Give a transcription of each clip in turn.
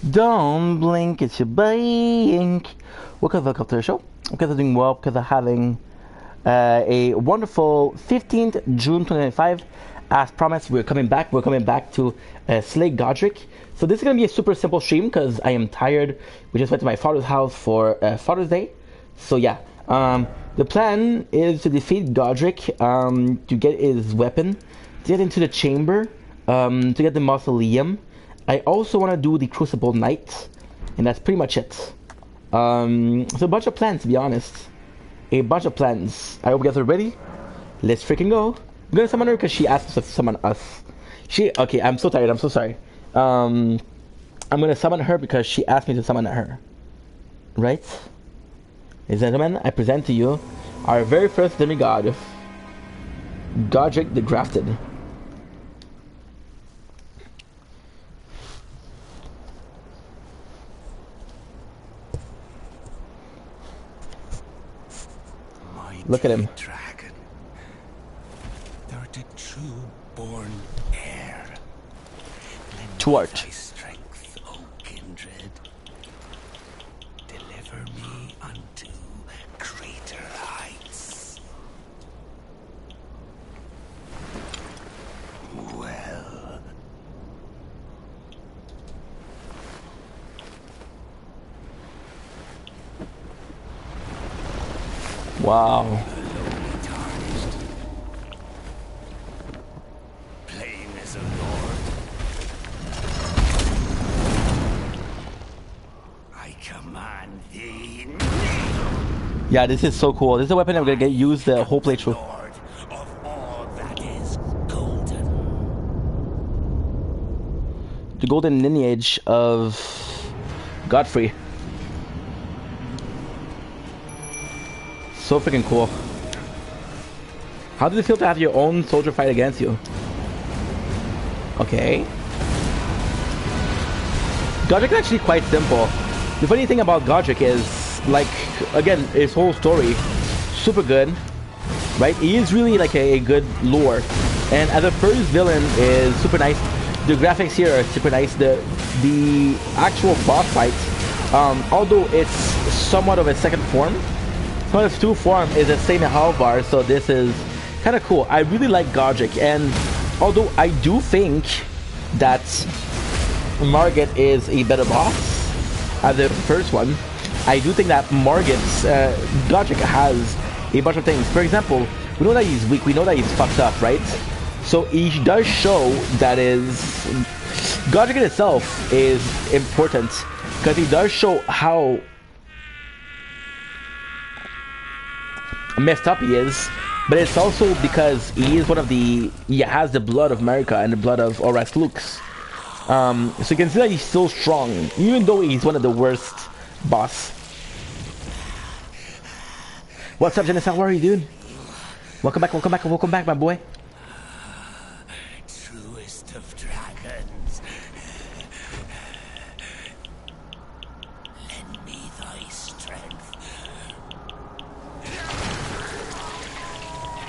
Don't blink, it's your blink. Welcome to the show. Because I'm doing well, because I'm having a wonderful 15th June 2025. As promised, we're coming back. We're coming back to slay Godric. So this is going to be a super simple stream because I am tired. We just went to my father's house for Father's Day. So yeah, the plan is to defeat Godric, to get his weapon, to get into the chamber, to get the mausoleum. I also want to do the Crucible Knight, and that's pretty much it. So a bunch of plans, to be honest. A bunch of plans. I hope you guys are ready. Let's freaking go. I'm gonna summon her because she asked us to summon us. Okay, I'm so tired, I'm so sorry. I'm gonna summon her because she asked me to summon her. Right? Ladies and gentlemen, I present to you our very first demigod, Godric the Grafted. Look at him. Dragon. Thou art a true born heir. To art. Thy strength, O kindred. Deliver me unto greater heights. Well. Wow. Plain as a lord. I command thee. Yeah, this is so cool. This is a weapon I'm gonna get used the whole playthrough. Lord of all that is golden. The golden lineage of Godfrey. So freaking cool. How does it feel to have your own soldier fight against you? Okay. Godric is actually quite simple. The funny thing about Godric is, like, again, his whole story, super good, right? He is really like a good lore. And as a first villain is super nice. The graphics here are super nice. The actual boss fight, although it's somewhat of a second form, one of two form is the same Halvar, so this is kind of cool. I really like Godric, and although I do think that Margit is a better boss as the first one, I do think that Margit's Godric has a bunch of things. For example, we know that he's weak, we know that he's fucked up, right? So he does show that Godric in itself is important because he does show how messed up he is, but it's also because he is he has the blood of America and the blood of Oras Lux. So you can see that he's still strong, even though he's one of the worst boss. What's up, Genesis? How are you, dude? Welcome back, my boy. Truest of dragons. Lend me thy strength.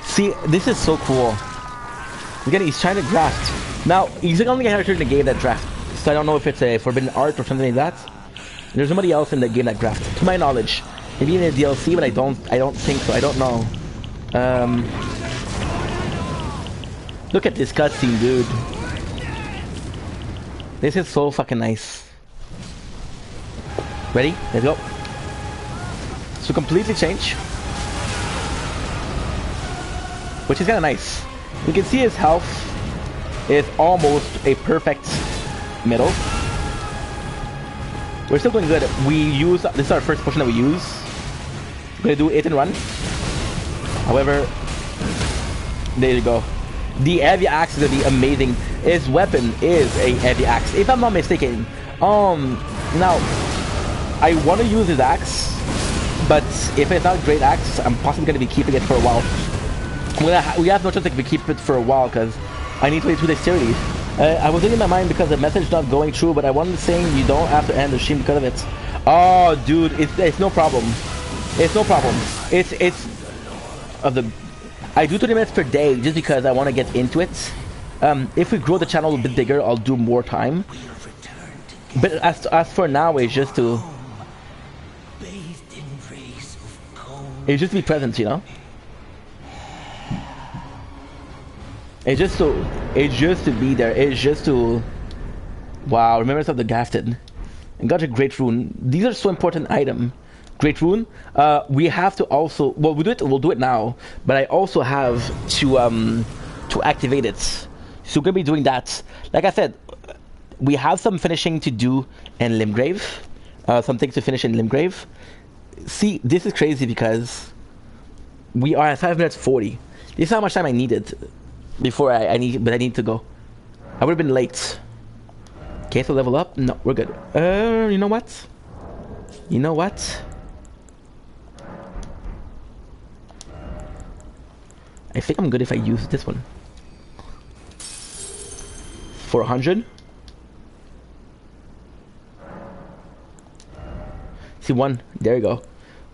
See, this is so cool. Again, he's trying to draft. Now, he's the only character in the game that drafts. So I don't know if it's a forbidden art or something like that. There's nobody else in the game that drafts, to my knowledge. Maybe in the DLC, but I don't think so. I don't know. Look at this cutscene, dude. This is so fucking nice. Ready? Let's go. So completely change. Which is kind of nice. You can see his health is almost a perfect middle. We're still doing good. This is our first potion that we use. We're gonna do it and run. However, there you go. The heavy axe is gonna be amazing. His weapon is a heavy axe, if I'm not mistaken. Now, I want to use his axe, but if it's not a great axe, I'm possibly gonna be keeping it for a while. We have no choice to keep it for a while because I need to wait 2 dexterity. I was in my mind because the message not going through, but I wanted saying you don't have to end the stream because of it. Oh, dude, it's no problem. It's no problem. It's of the. I do 20 minutes per day just because I want to get into it. If we grow the channel a bit bigger, I'll do more time. But as for now, it's just to bathed in rays of cold. it's just to be present, you know. It's just to be there. It's just to wow. Remembrance of the Gafted. And got a great rune. These are so important item. Great rune. We have to also well we'll do it now. But I also have to activate it. So we're gonna be doing that. Like I said, we have some finishing to do in Limgrave. Some things to finish in Limgrave. See, this is crazy because we are at 5 minutes 40. This is how much time I needed before I need to go. I would have been late. Okay, so level up? No, we're good. You know what? You know what? I think I'm good if I use this one. For 100. See, 1. There you go.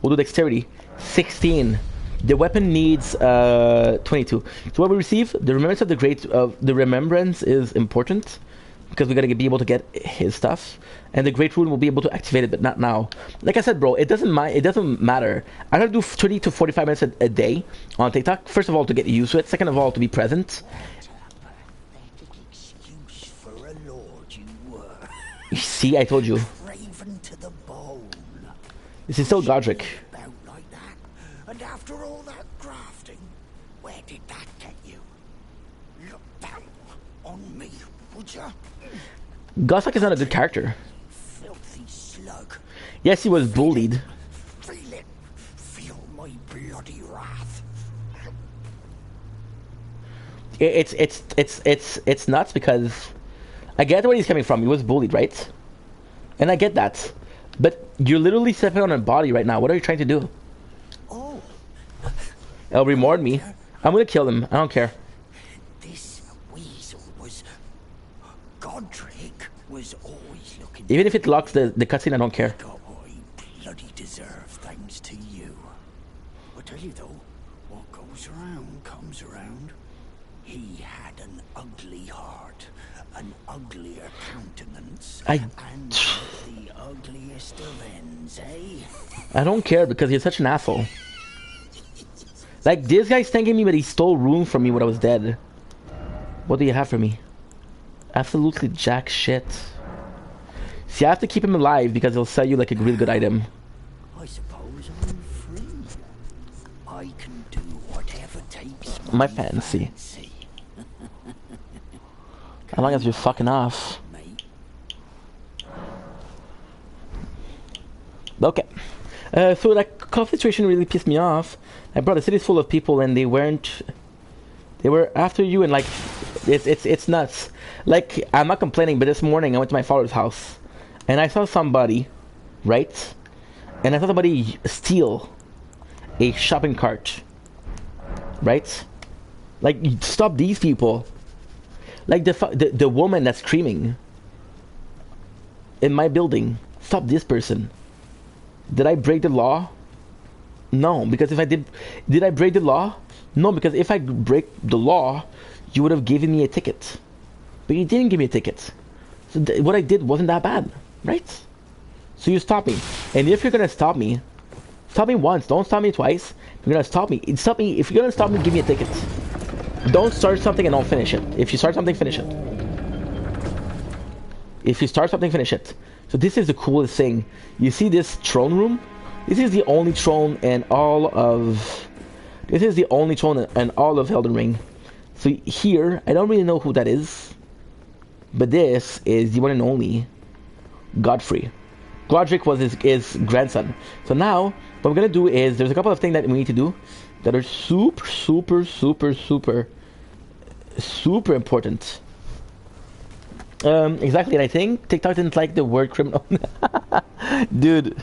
We'll do dexterity. 16. The weapon needs 22. So what we receive, the remembrance of the great the remembrance is important because we gotta be able to get his stuff, and the great rune will be able to activate it, but not now. Like I said, bro, it doesn't matter. I gotta do 30 to 45 minutes a day on TikTok. First of all, to get used to it. Second of all, to be present. Excuse for a lord you were. You see, I told you. Craven to the bone. This is still godric. About like that. And after all that grafting, where did that get you? Look down on me, would ya? Godric is not a good character. Filthy slug. Yes, he was bullied. Feel it. Feel my bloody wrath. It's nuts because I get where he's coming from. He was bullied, right? And I get that. But you're literally stepping on a body right now. What are you trying to do? Oh, It'll reward me. I'm gonna kill him. I don't care. this weasel was... Godric was always looking... Even if it locks the cutscene, I don't care. Got what he bloody deserved thanks to you. I tell you though, what goes around comes around. He had an ugly heart, an uglier countenance, and the ugliest of ends, eh? I don't care because he's such an asshole. Like, this guy's thanking me, but he stole room from me when I was dead. What do you have for me? Absolutely jack shit. See, I have to keep him alive because he'll sell you like a really good item. I suppose I'm free. I can do whatever takes My fancy. As long as you're fucking off. mate. Okay. So that cough situation really pissed me off. I brought the city's full of people and they were after you, and like it's nuts. Like, I'm not complaining, but this morning I went to my father's house and I saw somebody, right? And I saw somebody steal a shopping cart, right? Like, stop these people. Like the woman that's screaming in my building. Stop this person. Did I break the law? No, because if I did I break the law? No, because if I break the law, you would have given me a ticket. But you didn't give me a ticket. So what I did wasn't that bad, right? So you stop me. And if you're gonna stop me once, don't stop me twice. You're gonna stop me. Stop me. If you're gonna stop me, give me a ticket. Don't start something and don't finish it. If you start something, finish it. If you start something, finish it. So this is the coolest thing. You see this throne room? This is the only throne in all of... This is the only throne in all of Elden Ring. So here, I don't really know who that is. But this is the one and only Godfrey. Godric was his grandson. So now, what we're going to do is, there's a couple of things that we need to do that are super important. Exactly, and I think TikTok didn't like the word criminal. Dude,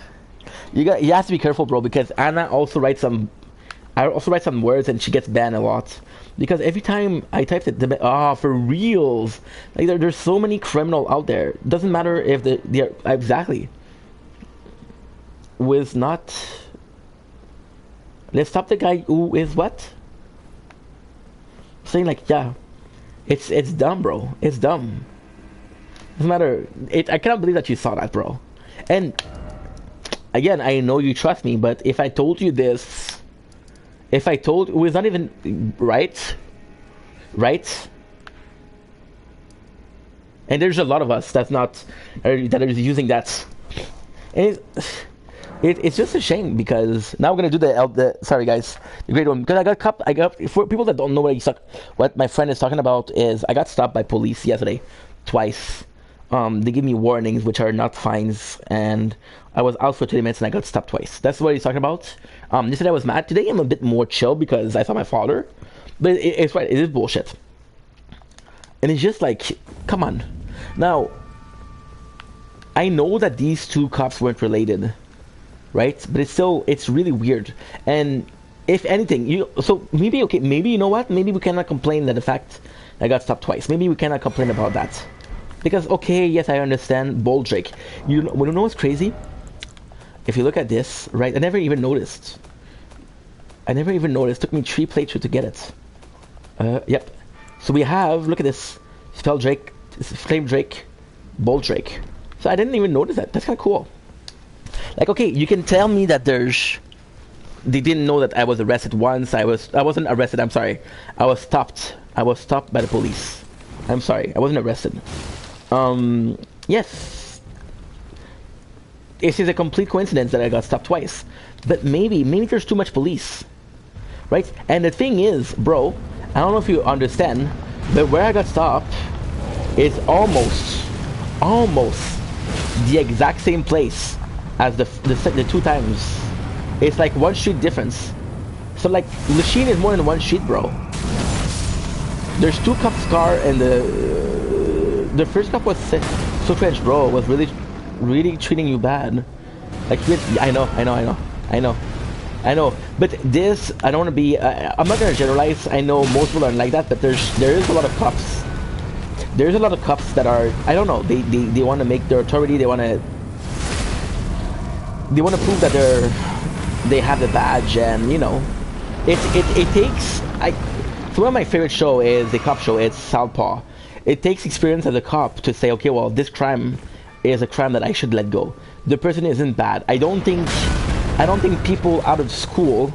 you have to be careful, bro, because Anna also writes some words and she gets banned a lot. Because every time I typed it, for reals. Like, there's so many criminal out there. Doesn't matter if they're exactly. Was not... Let's stop the guy who is what? Saying like, yeah. It's dumb, bro. It's dumb. Doesn't matter. I cannot believe that you saw that, bro. And again, I know you trust me, but if I told you this, if I told it was not even right, right? And there's a lot of us that's not that are using that, and it's just a shame because now we're gonna do the sorry guys, the great one, because I got for people that don't know what my friend is talking about is I got stopped by police yesterday twice. They give me warnings which are not fines, and I was out for 20 minutes and I got stopped twice. That's what he's talking about. Yesterday I was mad. Today I'm a bit more chill because I saw my father, but it's right. It is bullshit, and it's just like, come on. Now I know that these two cops weren't related, right? But it's really weird. And if anything, so maybe okay, maybe you know what? Maybe we cannot complain that the fact I got stopped twice. Maybe we cannot complain about that. Because, okay, yes, I understand, Boldrick. You know what's crazy? If you look at this, right, I never even noticed. It took me 3 playthroughs to get it. Yep. So we have, look at this, Spell Drake, Flame Drake, Boldrick. So I didn't even notice that. That's kind of cool. Like, okay, you can tell me that they didn't know that I was arrested once. I wasn't arrested, I'm sorry. I was stopped by the police. I'm sorry, I wasn't arrested. Yes, it is a complete coincidence that I got stopped twice, but maybe there's too much police, right? And the thing is, bro, I don't know if you understand, but where I got stopped is almost the exact same place as the 2 times. It's like 1 street difference. So like, Lachine is more than 1 street, bro. There's 2 cops car, and the first cop was so French, bro, was really treating you bad. Like, I know. But this, I don't want to be. I'm not gonna generalize. I know most people aren't like that, but there is a lot of cops. There's a lot of cops that are. I don't know. They want to make their authority. They want to prove that they have the badge, and you know, it takes. So one of my favorite show is the cop show. It's Southpaw. It takes experience as a cop to say, okay, well, this crime is a crime that I should let go. The person isn't bad. I don't think people out of school,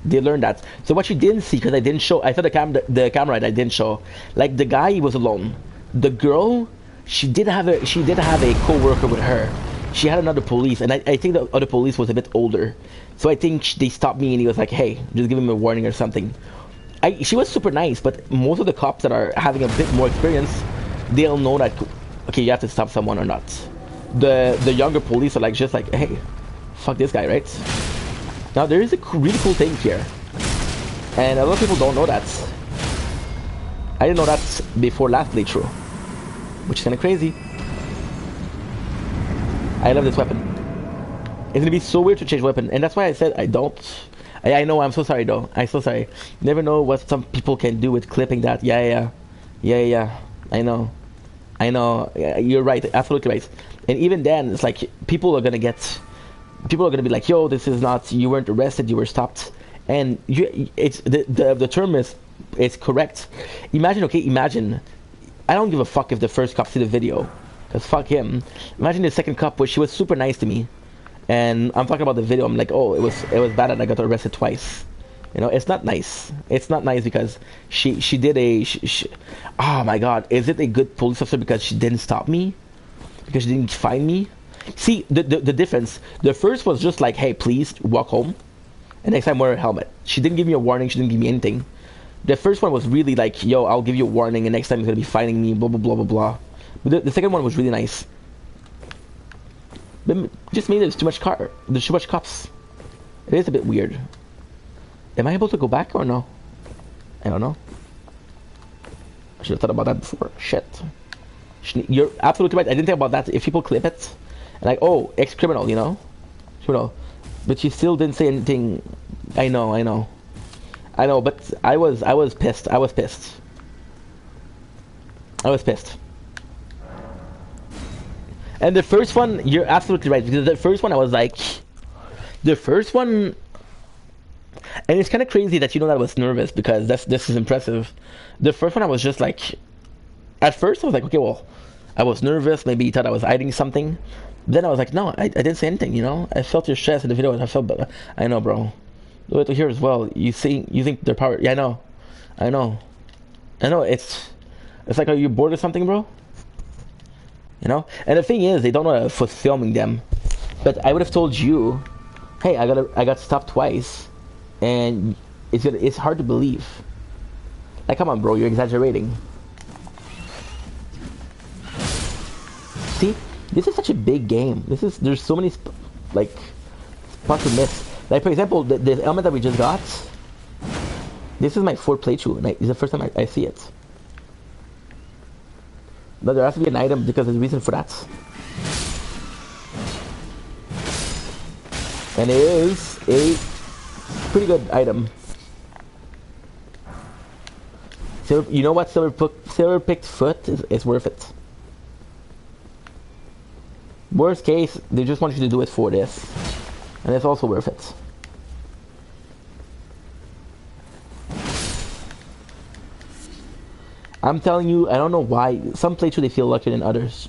they learn that. So what you didn't see, because I didn't show, I saw the camera I didn't show. Like, the guy, he was alone. The girl, she did have a co-worker with her. She had another police, and I think the other police was a bit older. So I think they stopped me, and he was like, hey, just give him a warning or something. She was super nice, but most of the cops that are having a bit more experience, they'll know that, okay, you have to stop someone or not. The younger police are like, just like, hey, fuck this guy, right? Now, there is a really cool thing here, and a lot of people don't know that. I didn't know that before last playthrough, which is kind of crazy. I love this weapon. It's gonna be so weird to change weapon, and that's why I said I don't. I know, I'm so sorry though. I'm so sorry. Never know what some people can do with clipping that. Yeah. I know. Yeah, you're right, absolutely right. And even then, it's like people are gonna be like, yo, this is not, you weren't arrested, you were stopped. And the term is correct. Imagine, I don't give a fuck if the first cop see the video, because fuck him. Imagine the second cop, which she was super nice to me. And I'm talking about the video. I'm like, oh, it was bad that I got arrested twice. You know, it's not nice. It's not nice because she did oh my god, is it a good police officer because she didn't stop me? Because she didn't find me? See, the difference. The first was just like, hey, please walk home, and next time wear a helmet. She didn't give me a warning. She didn't give me anything. The first one was really like, yo, I'll give you a warning, and next time you're gonna be fighting me, blah blah blah blah blah. But the second one was really nice. But just me, there's too much cops. It is a bit weird. Am I able to go back or no? I don't know. I should have thought about that before. Shit. You're absolutely right. I didn't think about that. If people clip it, and like, oh, ex-criminal, you know? Criminal. But you still didn't say anything. I know, but I was pissed. I was pissed. And the first one, you're absolutely right, because the first one I was like, and it's kind of crazy that you know that I was nervous, because this is impressive. The first one I was just like, at first I was like, okay, well, I was nervous. Maybe you thought I was hiding something. Then I was like, no, I didn't say anything. You know, I felt your stress in the video, and I felt. I know, bro. Look to here as well. You think their power? Yeah, I know, I know, I know. It's like, are you bored or something, bro? You know. And the thing is, they don't know if I was filming them, but I would have told you, hey, I got stopped twice, and it's hard to believe. Like, come on, bro, you're exaggerating. See, this is such a big game. There's so many like spots to miss. Like, for example, the element that we just got. This is my fourth playthrough, and it's the first time I see it. But there has to be an item because there's a reason for that. And it is a pretty good item. You know what? Silver picked foot is worth it. Worst case, they just want you to do it for this, and it's also worth it. I'm telling you, I don't know why. Some playthroughs they feel luckier than others.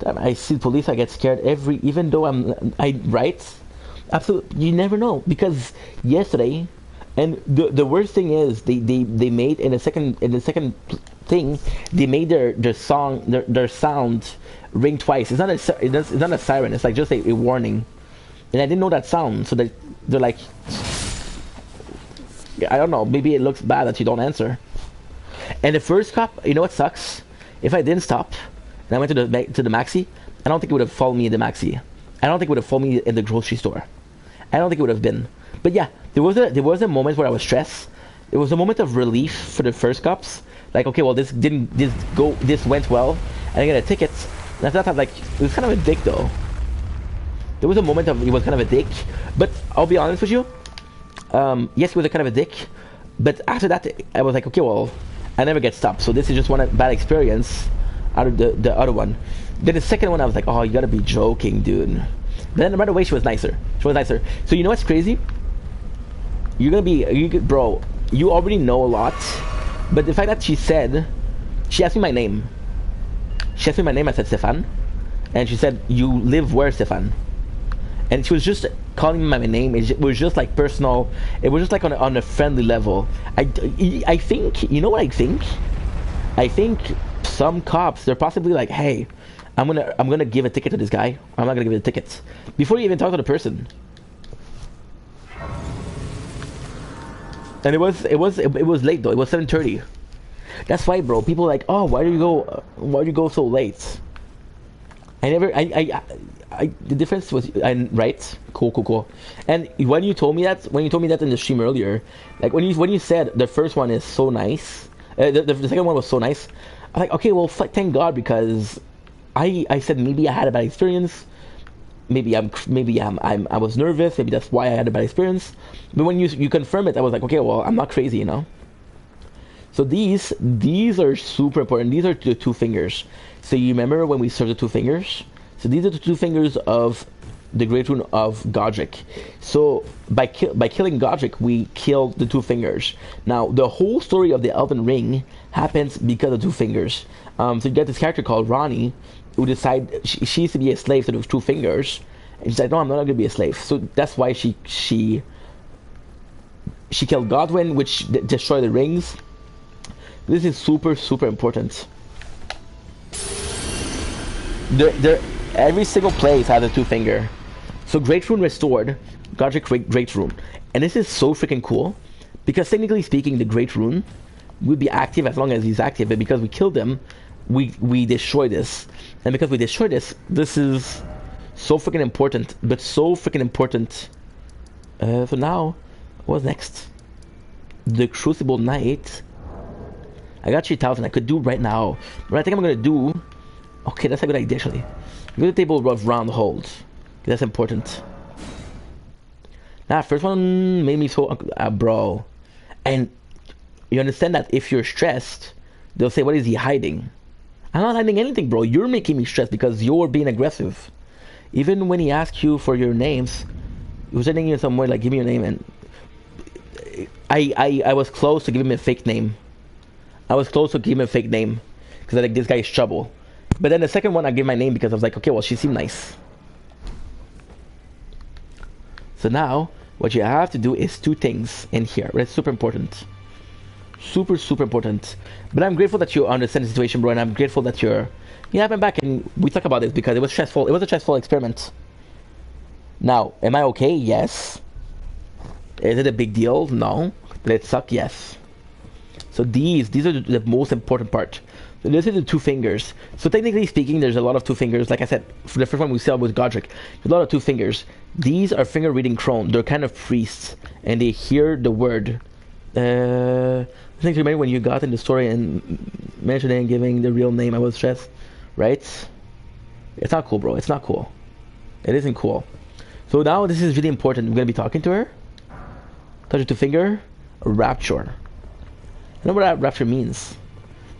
I see police, I get scared even though I right. Absolutely, you never know, because yesterday, and the worst thing is they made in the second thing, they made their sound ring twice. It's not a siren. It's like just a warning, and I didn't know that sound. So they're like, I don't know. Maybe it looks bad that you don't answer. And the first cop, you know what sucks? If I didn't stop and I went to the maxi, I don't think it would have followed me in the maxi. I don't think it would have followed me in the grocery store. I don't think it would have been. But yeah, there was a moment where I was stressed. It was a moment of relief for the first cops. Like, okay, well, this went well, and I get a ticket. And I thought, like, it was kind of a dick though. There was a moment of it was kind of a dick, but I'll be honest with you. Yes, it was a kind of a dick, but after that, I was like, okay, well, I never get stopped, so this is just one bad experience out of the other one. Then the second one, I was like, oh, you gotta be joking, dude. But then right away, she was nicer. So you know what's crazy? Bro, you already know a lot, but the fact that she asked me my name. She asked me my name, I said Stefan, and she said, you live where, Stefan? And she was just calling me my name. It was just like personal. It was just like on a friendly level. I think, you know what I think? I think some cops, they're possibly like, hey, I'm gonna give a ticket to this guy. I'm not gonna give it a ticket before you even talk to the person. And it was late though. It was 7:30. That's why, bro. People are like, oh, why do you go so late? The difference was, right? Cool. And when you told me that in the stream earlier, like when you said the first one is so nice, the second one was so nice, I'm like, okay, well, thank God, because I said maybe I had a bad experience, maybe I was nervous, maybe that's why I had a bad experience. But when you confirm it, I was like, okay, well, I'm not crazy, you know. So these are super important. These are the two fingers. So you remember when we served the two fingers? So these are the two fingers of the Great Rune of Godric. So by killing Godric, we killed the two fingers. Now the whole story of the Elden Ring happens because of two fingers. So you get this character called Ronnie, who decided she used to be a slave to the two fingers, and she's like, no, I'm not going to be a slave. So that's why she killed Godwin, which destroyed the rings. This is super important. Every single place has a two finger. So Great Rune restored, Godric Great Rune. And this is so freaking cool, because technically speaking, the Great Rune would be active as long as he's active, but because we killed him, we destroy this. And because we destroy this is so freaking important, but so freaking important. So now, what's next? The Crucible Knight. I got 3,000. I could do right now. But I think I'm gonna do. Okay, that's a good idea actually. Go to the table of round holds. That's important. Now, first one made me so bro. And you understand that if you're stressed, they'll say, "What is he hiding?" I'm not hiding anything, bro. You're making me stressed because you're being aggressive. Even when he asked you for your names, he was sending you somewhere like, "Give me your name," and I was close to giving him a fake name. I was close to giving him a fake name because I think this guy is trouble. But then the second one, I gave my name because I was like, okay, well, she seemed nice. So now, what you have to do is two things in here. It's super important. Super, super important. But I'm grateful that you understand the situation, bro, and I'm grateful that you have been back and we talk about this because it was stressful. It was a stressful experiment. Now, am I okay? Yes. Is it a big deal? No. Did it suck? Yes. So these are the most important part. So this is the two fingers. So technically speaking, there's a lot of two fingers. Like I said, for the first one we saw with Godric, there's a lot of two fingers. These are finger reading crone. They're kind of priests, and they hear the word. I think you remember when you got in the story and mentioning and giving the real name, I was stressed, right? It's not cool, bro. It's not cool. It isn't cool. So now this is really important. We're gonna be talking to her. Touch it to finger. Rapture. I know what rapture means.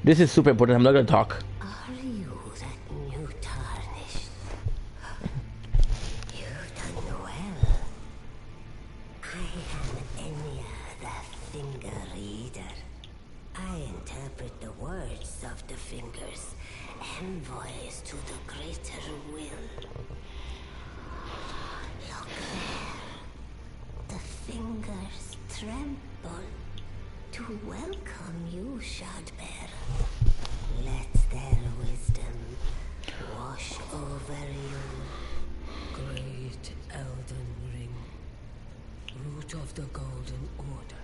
This is super important. I'm not gonna talk. Are you that new tarnished? You've done well. I am Enya, the finger reader. I interpret the words of the fingers, envoys to the greater will. Look there. The fingers tremble to welcome you, Shardbearer. Let their wisdom wash over you. Great Elden Ring, root of the Golden Order,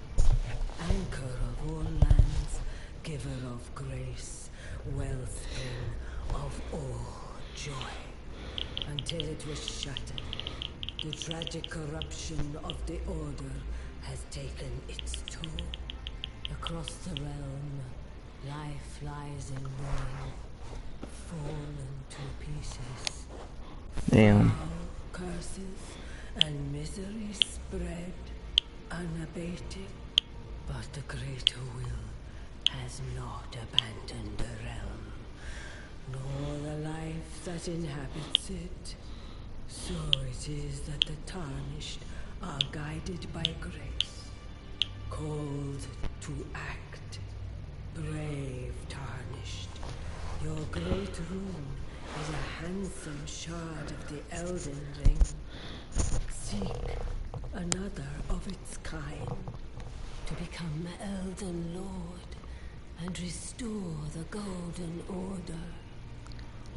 anchor of all lands, giver of grace, wellspring of all joy. Until it was shattered, the tragic corruption of the Order has taken its toll. Across the realm, life lies in ruin, fallen to pieces. Damn. Foul curses and misery spread, unabated. But the greater will has not abandoned the realm, nor the life that inhabits it. So it is that the tarnished are guided by grace, called to act. Brave tarnished, your great rune is a handsome shard of the Elden Ring. Seek another of its kind to become Elden Lord and restore the Golden Order.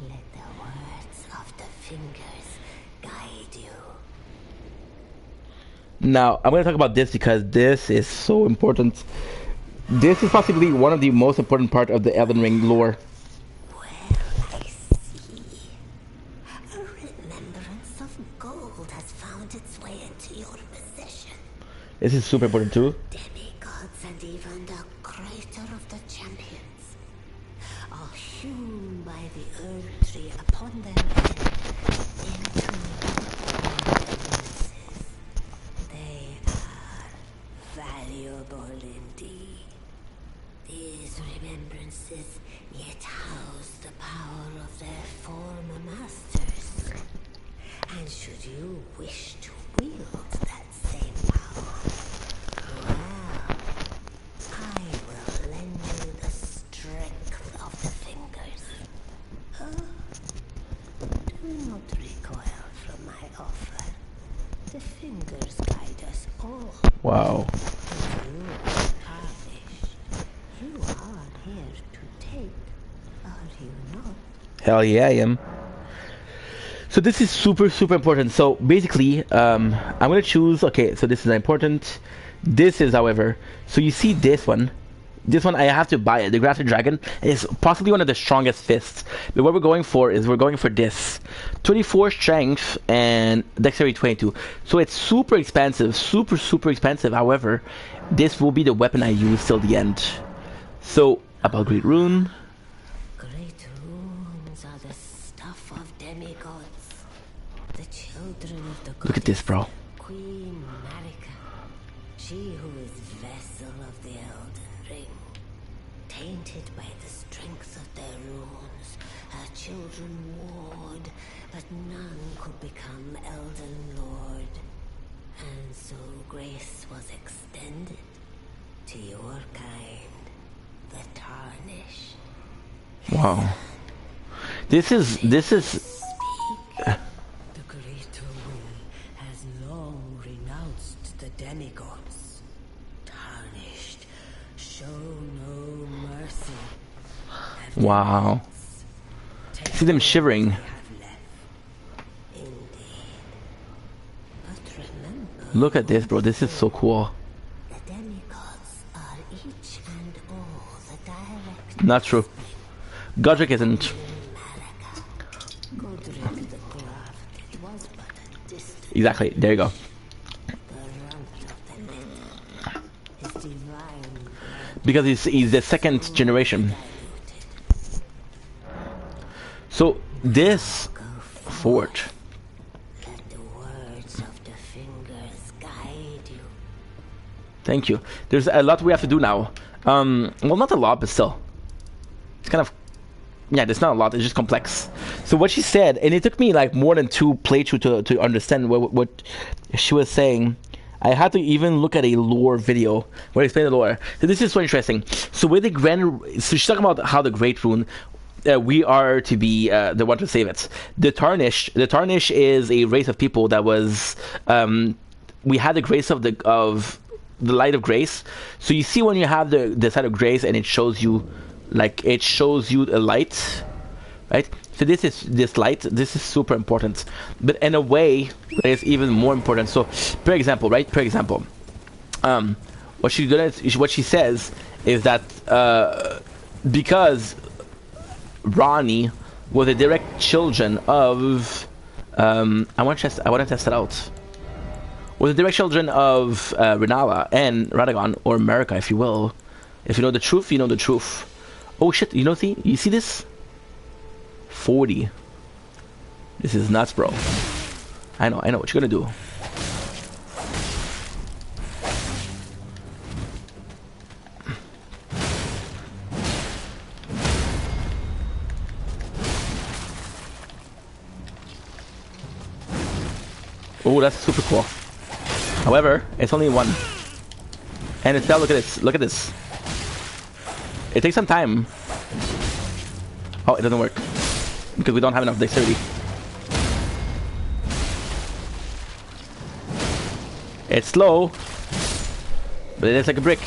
Let the words of the fingers guide you. Now, I'm going to talk about this because this is so important. This is possibly one of the most important part of the Elden Ring lore. Well, I see. A remembrance of gold has found its way into your possession. This is super important too. Demigods and even the creator of the champions are hewn by the herb tree upon their head into remembrances. They are valuable indeed. These remembrances yet house the power of their former masters. And should you wish to wield that same power, well, I will lend you the strength of the fingers. Do not recoil from my offer. The fingers guide us all. Wow. You are tarnished. You are here to take, are you not? Hell yeah, I am. So this is super, super important. So basically, I'm going to choose, okay, so this is important. This is, however, so you see this one. This one, I have to buy it. The Grafted Dragon is possibly one of the strongest fists. But what we're going for is we're going for this. 24 strength and dexterity 22. So it's super expensive. Super, super expensive. However, this will be the weapon I use till the end. So, about Great Rune. Great runes are the stuff of demigods. The children of the Look at this, bro. Queen Marika. She who is vessel of the Elden Ring. Tainted by the strength of their runes, her children warred, but none could become Elden Lord. And so grace was extended to your kind, the Tarnished. Wow. This is The greater will has long renounced the demigods. Tarnished, show no mercy. Have wow. See them shivering. have left. Indeed. But remember, Look at this, bro. This is so cool. the demigods are each and all the direct Not true. Godric isn't. godric the crafted was but a distant Exactly. There you go. the runt of the little. His divine Because he's the second generation. So this fort. let the words of the fingers guide you. Thank you. There's a lot we have to do now. Well, not a lot, but still. It's kind of... Yeah, there's not a lot. It's just complex. So what she said, and it took me like more than 2 playthroughs to understand what she was saying. I had to even look at a lore video where I explained the lore. So this is so interesting. So with the grand... So she's talking about how the Great Rune... we are to be the one to save it. The Tarnish is a race of people that was... we had the grace of the light of grace. So you see when you have the side of grace and it shows you a light, right? So this light, this is super important, but in a way it's even more important. So per example, what she says is that because Ronnie was a direct children of I want to test it out. Was the direct children of Renala and Radagon, or America, if you will. If you know the truth, you know the truth. Oh shit! You see this? 40. This is nuts, bro. I know what you're gonna do. Oh, that's super cool. However, it's only one. And it's now, look at this. It takes some time. Oh, it doesn't work. Because we don't have enough dexterity. It's slow. But it is like a brick.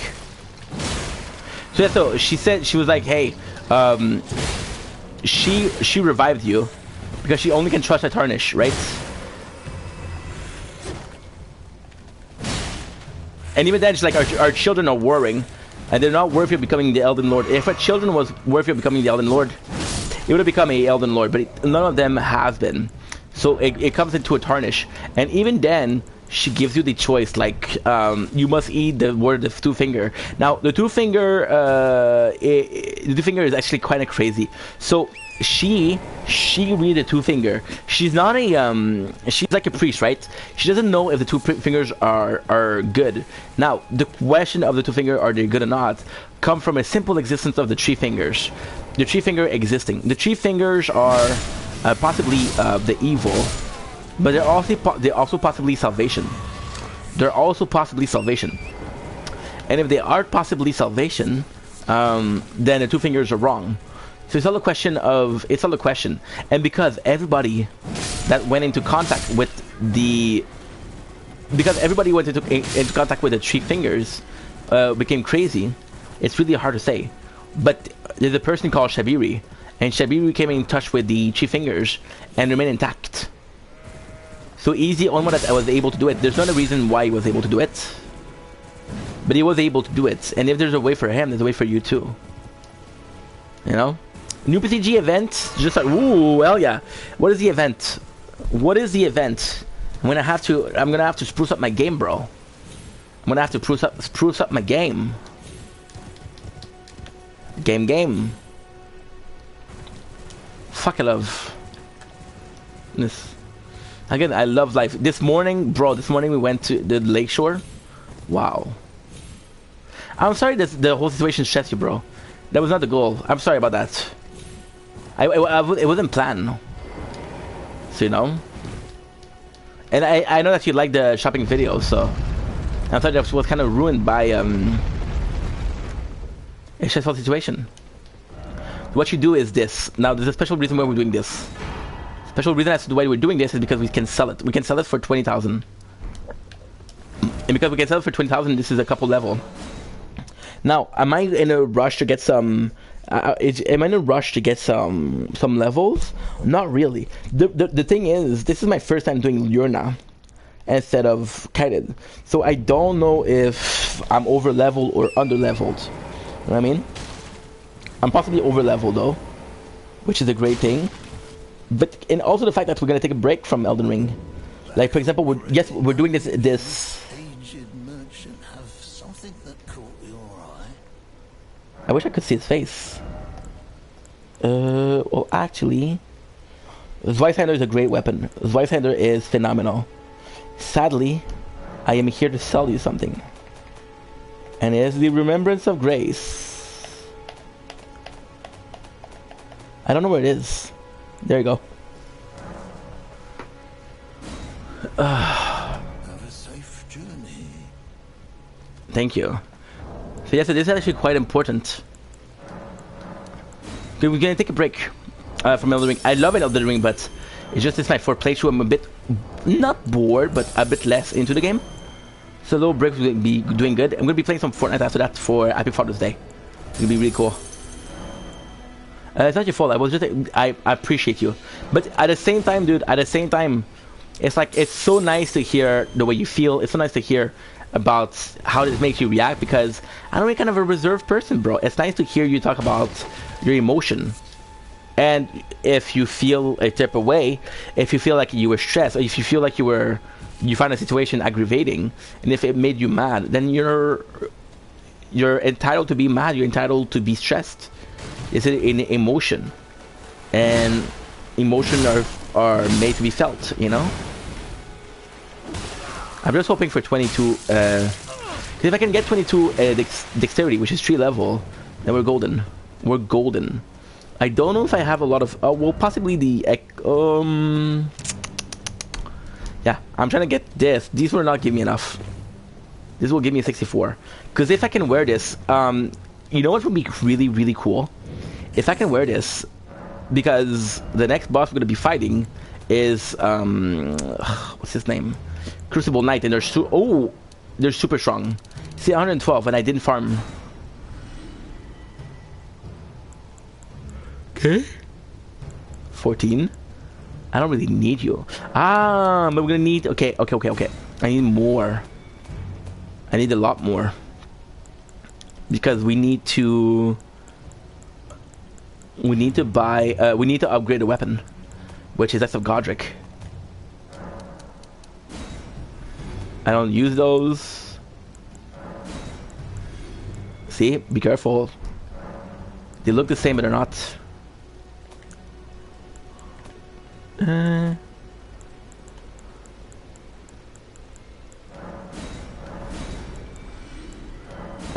So yeah, so she said, she was like, hey, she revived you. Because she only can trust a Tarnish, right? And even then, she's like, our children are warring, and they're not worthy of becoming the Elden Lord. If our children was worthy of becoming the Elden Lord, it would have become a Elden Lord, but none of them has been. So it comes into a Tarnish, and even then, she gives you the choice, like, you must eat the word of two finger. Now, the two finger is actually kind of crazy. So she read the two finger. She's not a she's like a priest, right? She doesn't know if the two fingers are good. Now, the question of the two finger, are they good or not, come from a simple existence of the three fingers. The three finger existing. The three fingers are possibly the evil, but they're also possibly salvation. They're also possibly salvation. And if they are possibly salvation, then the two fingers are wrong. So it's all a question. And because everybody that went into contact with the contact with the three fingers became crazy, it's really hard to say. But there's a person called Shabiri, and Shabiri came in touch with the three fingers and remained intact. So he's the only one that was able to do it. There's not a reason why he was able to do it, but he was able to do it. And if there's a way for him, there's a way for you too. You know? New PCG event, just like, ooh, well, yeah. What is the event? I'm gonna have to spruce up my game, bro. I'm gonna have to spruce up my game. Game. Fuck, I love this. Again, I love life. This morning we went to the lakeshore. Wow. I'm sorry that the whole situation stressed you, bro. That was not the goal. I'm sorry about that. It wasn't planned. So, you know. And I know that you like the shopping video, so I thought that was kind of ruined by a stressful situation. what you do is this. Now, there's a special reason why we're doing this. Special reason as to why we're doing this is because we can sell it. We can sell it for 20,000. And because we can sell it for 20,000, this is a couple level. Now, am I in a rush to get some... am I in a rush to get some levels? Not really. The thing is, this is my first time doing Lurna instead of Kited. So I don't know if I'm over leveled or under leveled. You know what I mean? I'm possibly over leveled though, which is a great thing. But and also the fact that we're gonna take a break from Elden Ring. Like for example, we're doing this. Aged merchant have something that caught your eye. I wish I could see his face. Well, actually, Zweisander is a great weapon. Zweisander is phenomenal. Sadly, I am here to sell you something. And it is the Remembrance of Grace. I don't know where it is. There you go. Have a safe journey. Thank you. So yes, so this is actually quite important. Okay, we're gonna take a break from Elden Ring. I love Elden Ring, but it's just this my fourth playthrough. I'm a bit not bored, but a bit less into the game. So a little break will be doing good. I'm gonna be playing some Fortnite after that for Happy Father's Day. It's gonna be really cool. It's not your fault. I appreciate you, but at the same time, dude. At the same time, it's like it's so nice to hear the way you feel. It's so nice to hear about how this makes you react because I'm really kind of a reserved person, bro. It's nice to hear you talk about your emotion. And if you feel a type of way, if you feel like you were stressed, or if you feel like you found a situation aggravating, and if it made you mad, then you're entitled to be mad. You're entitled to be stressed. It's an emotion, and emotion are made to be felt. You know. I'm just hoping for 22. If I can get 22 dexterity, which is 3 level, then we're golden. We're golden. I don't know if I have a lot of... well, possibly the... yeah, I'm trying to get this. These will not give me enough. This will give me 64. Because if I can wear this... you know what would be really, really cool? If I can wear this... Because the next boss we're going to be fighting is... what's his name? Crucible Knight. And they're super strong. See, 112 and I didn't farm... Okay. 14. I don't really need you. But we're gonna need... Okay. I need more. I need a lot more. Because we need to... We need to buy... we need to upgrade a weapon. Which is that of Godric. I don't use those. See? Be careful. They look the same, but they're not. I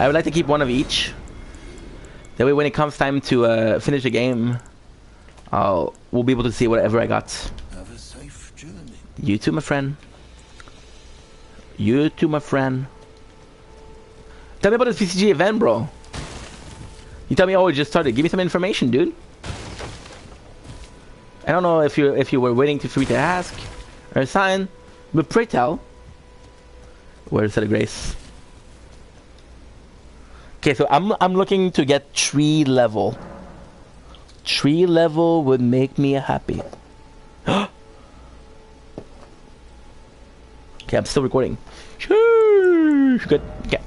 would like to keep one of each. That way when it comes time to finish the game, we'll be able to see whatever I got. Have a safe journey. You too, my friend. You too, my friend. Tell me about this PCG event, bro. You tell me, oh, it just started. Give me some information, dude. I don't know if you were waiting for me to ask or something, but pray tell. Where's the grace? Okay, so I'm looking to get 3 level. 3 level would make me happy. Okay, I'm still recording. Good. Okay.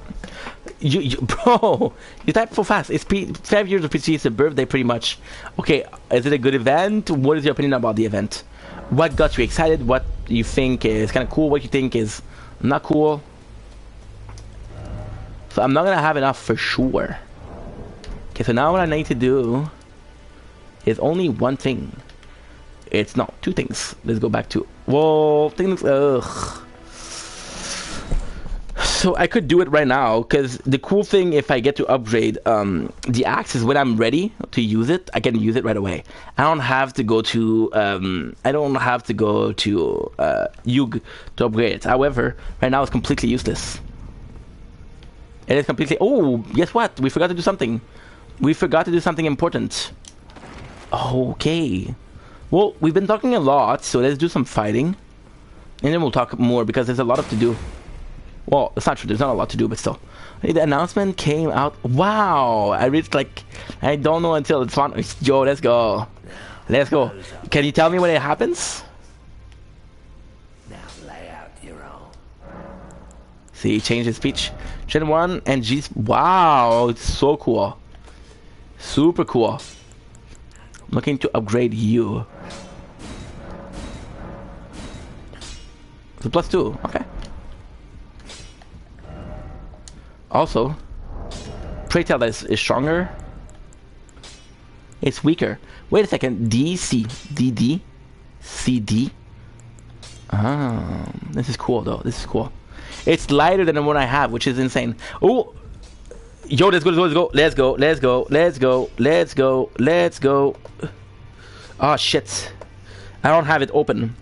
Bro, you type so fast. It's 5 years of PC. It's a birthday, pretty much. Okay, is it a good event? What is your opinion about the event? What got you excited? What you think is kind of cool? What you think is not cool? So I'm not gonna have enough for sure. Okay, so now what I need to do is only one thing. It's not 2 things. Let's go back to... Well, things... Ugh. So I could do it right now, because the cool thing, if I get to upgrade the axe, is when I'm ready to use it, I can use it right away. I don't have to go to Yug to upgrade it. However, right now it's completely useless. It is completely... Oh, guess what? We forgot to do something. We forgot to do something important. Okay. Well, we've been talking a lot, so let's do some fighting. And then we'll talk more, because there's a lot to do. Well, it's not true, there's not a lot to do, but still. Hey, the announcement came out. Wow! I reached like... I don't know until it's fun. Yo, let's go. Let's go. Can you tell me when it happens? Now lay out your own. See, he changed his speech. Gen 1 and G's... Wow, it's so cool. Super cool. I'm looking to upgrade you. So +2, okay. Also, playtrough is stronger. It's weaker. Wait a second. DC, DD, CD. This is cool though. This is cool. It's lighter than the one I have, which is insane. Oh, yo, let's go, let's go, let's go, let's go, let's go, let's go, let's go. Oh shit, I don't have it open.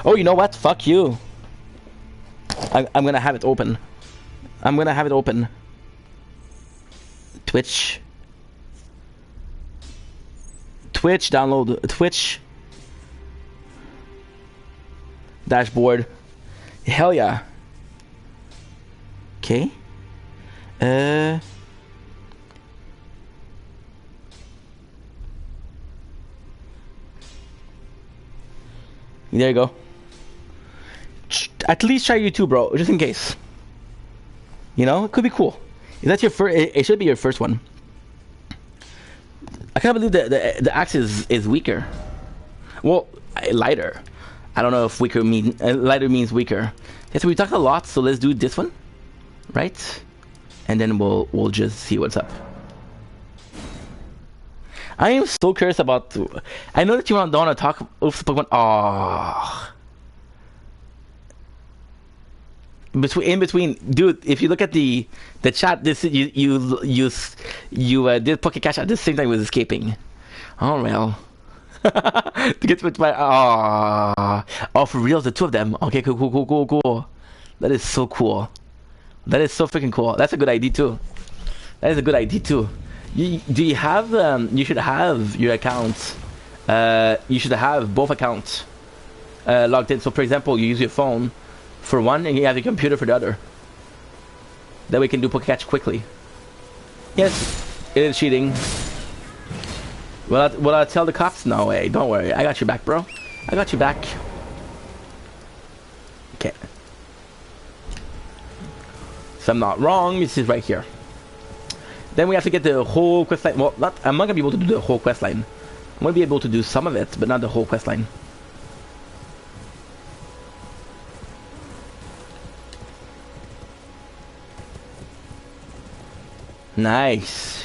Oh, you know what? Fuck you. I'm gonna have it open. I'm gonna have it open. Twitch. Twitch, download Twitch. Dashboard. Hell yeah. Okay. There you go. At least try YouTube, bro, just in case. You know, it could be cool. If that's your first, it should be your first one. I can't believe the axe is weaker. Well, lighter. I don't know if weaker mean lighter means weaker. Yeah, so we talked a lot, so let's do this one, right? And then we'll just see what's up. I am so curious about. I know that you don't want to talk of Pokemon. Oh. In between, dude. If you look at the chat, this you did Poké Cash at the same time it was escaping. Oh well. To get with my oh for real, the two of them. Okay, cool. That is so cool. That is so freaking cool. That's a good idea too. That is a good idea too. Do you have you should have your accounts. You should have both accounts logged in. So for example, you use your phone for one and you have your computer for the other. That way you can do Poké Catch quickly. Yes, it is cheating. Will I tell the cops? No way, don't worry. I got your back, bro. I got your back. Okay. So I'm not wrong, this is right here. Then we have to get the whole quest line. Well, I'm not gonna be able to do the whole quest line. I'm gonna be able to do some of it, but not the whole quest line. Nice.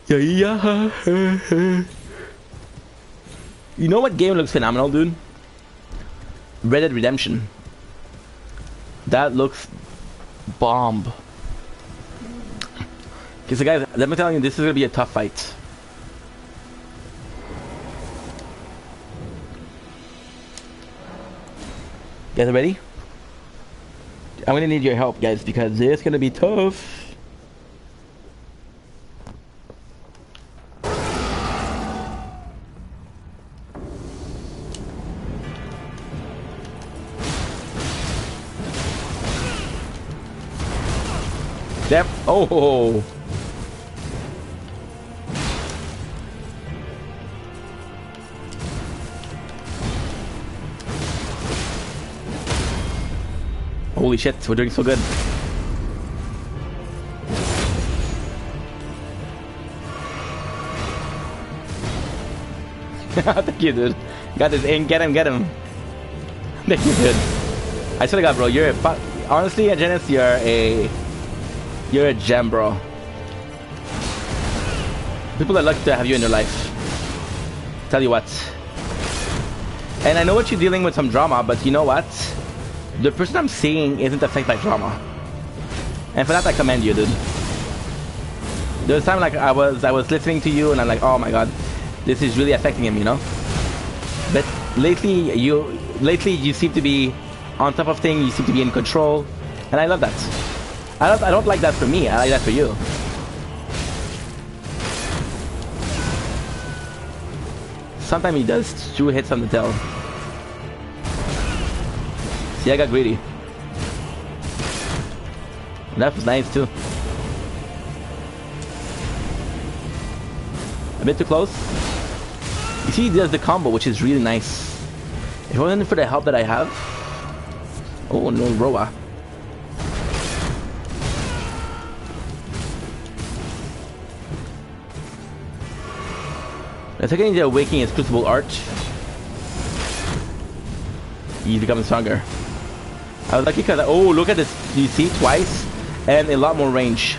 Yeah. You know what game looks phenomenal, dude? Red Dead Redemption. That looks bomb. Okay, so guys, let me tell you, this is gonna be a tough fight. You guys ready? I'm gonna need your help, guys, because it's gonna be tough. Yep. Oh. Holy shit, we're doing so good. Thank you, dude. Got this in. Get him. Thank you, dude. I swear to God, bro, you're honestly, Janice, you're a gem, bro. People are lucky to have you in their life. Tell you what. And I know what you're dealing with some drama, but you know what? The person I'm seeing isn't affected by drama. And for that, I commend you, dude. There was time like I was listening to you and I'm like, oh my god, this is really affecting him, you know? But lately you seem to be on top of things, you seem to be in control. And I love that. I don't like that for me, I like that for you. sometimes he does 2 hits on the tail. See, I got greedy. That was nice too. A bit too close. You see, he does the combo, which is really nice. If it wasn't for the help that I have. Oh no, Roa. Let's take into awakening his crucible arch. He's becoming stronger. I was lucky because, oh, look at this. You see, twice and a lot more range.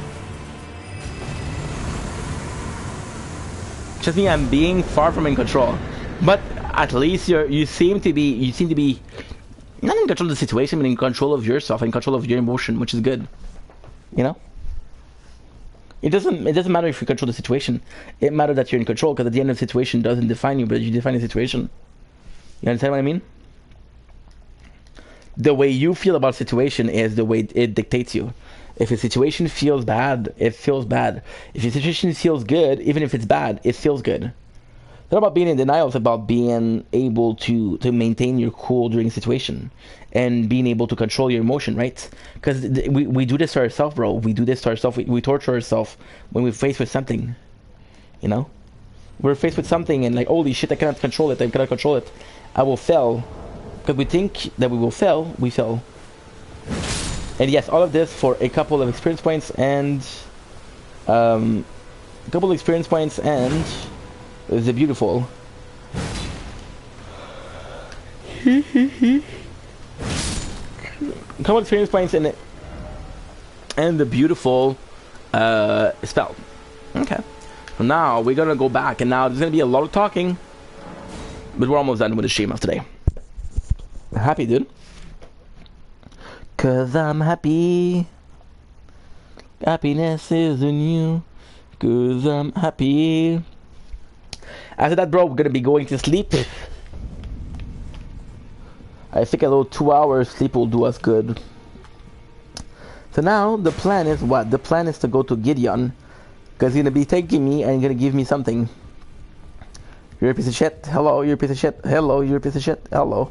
Just me, I'm being far from in control, but at least you seem to be not in control of the situation, but in control of yourself, in control of your emotion, which is good. You know. It doesn't matter if you control the situation. It matters that you're in control, because at the end of the situation doesn't define you, but you define the situation. You understand what I mean? The way you feel about a situation is the way it dictates you. If a situation feels bad, it feels bad. If a situation feels good, even if it's bad, it feels good. It's not about being in denial, it's about being able to maintain your cool during a situation. And being able to control your emotion, right? Because we do this to ourselves, bro. We do this to ourselves. We torture ourselves when we're faced with something. You know? We're faced with something and like, holy shit, I cannot control it. I cannot control it. I will fail. Because we think that we will fail, we fail. And yes, all of this for a couple of experience points and a couple of experience points and the beautiful. A couple of experience points and the beautiful spell. Okay. So now we're gonna go back, and now there's gonna be a lot of talking, but we're almost done with the stream of today. Happy, dude. Cause I'm happy. Happiness is in you. Cause I'm happy. After that, bro, we're gonna be going to sleep. I think a little 2 hours sleep will do us good. So now the plan is what? The plan is to go to Gideon, because he's gonna be taking me and gonna give me something. You're a piece of shit. Hello, you're a piece of shit. Hello, you're a piece of shit. Hello.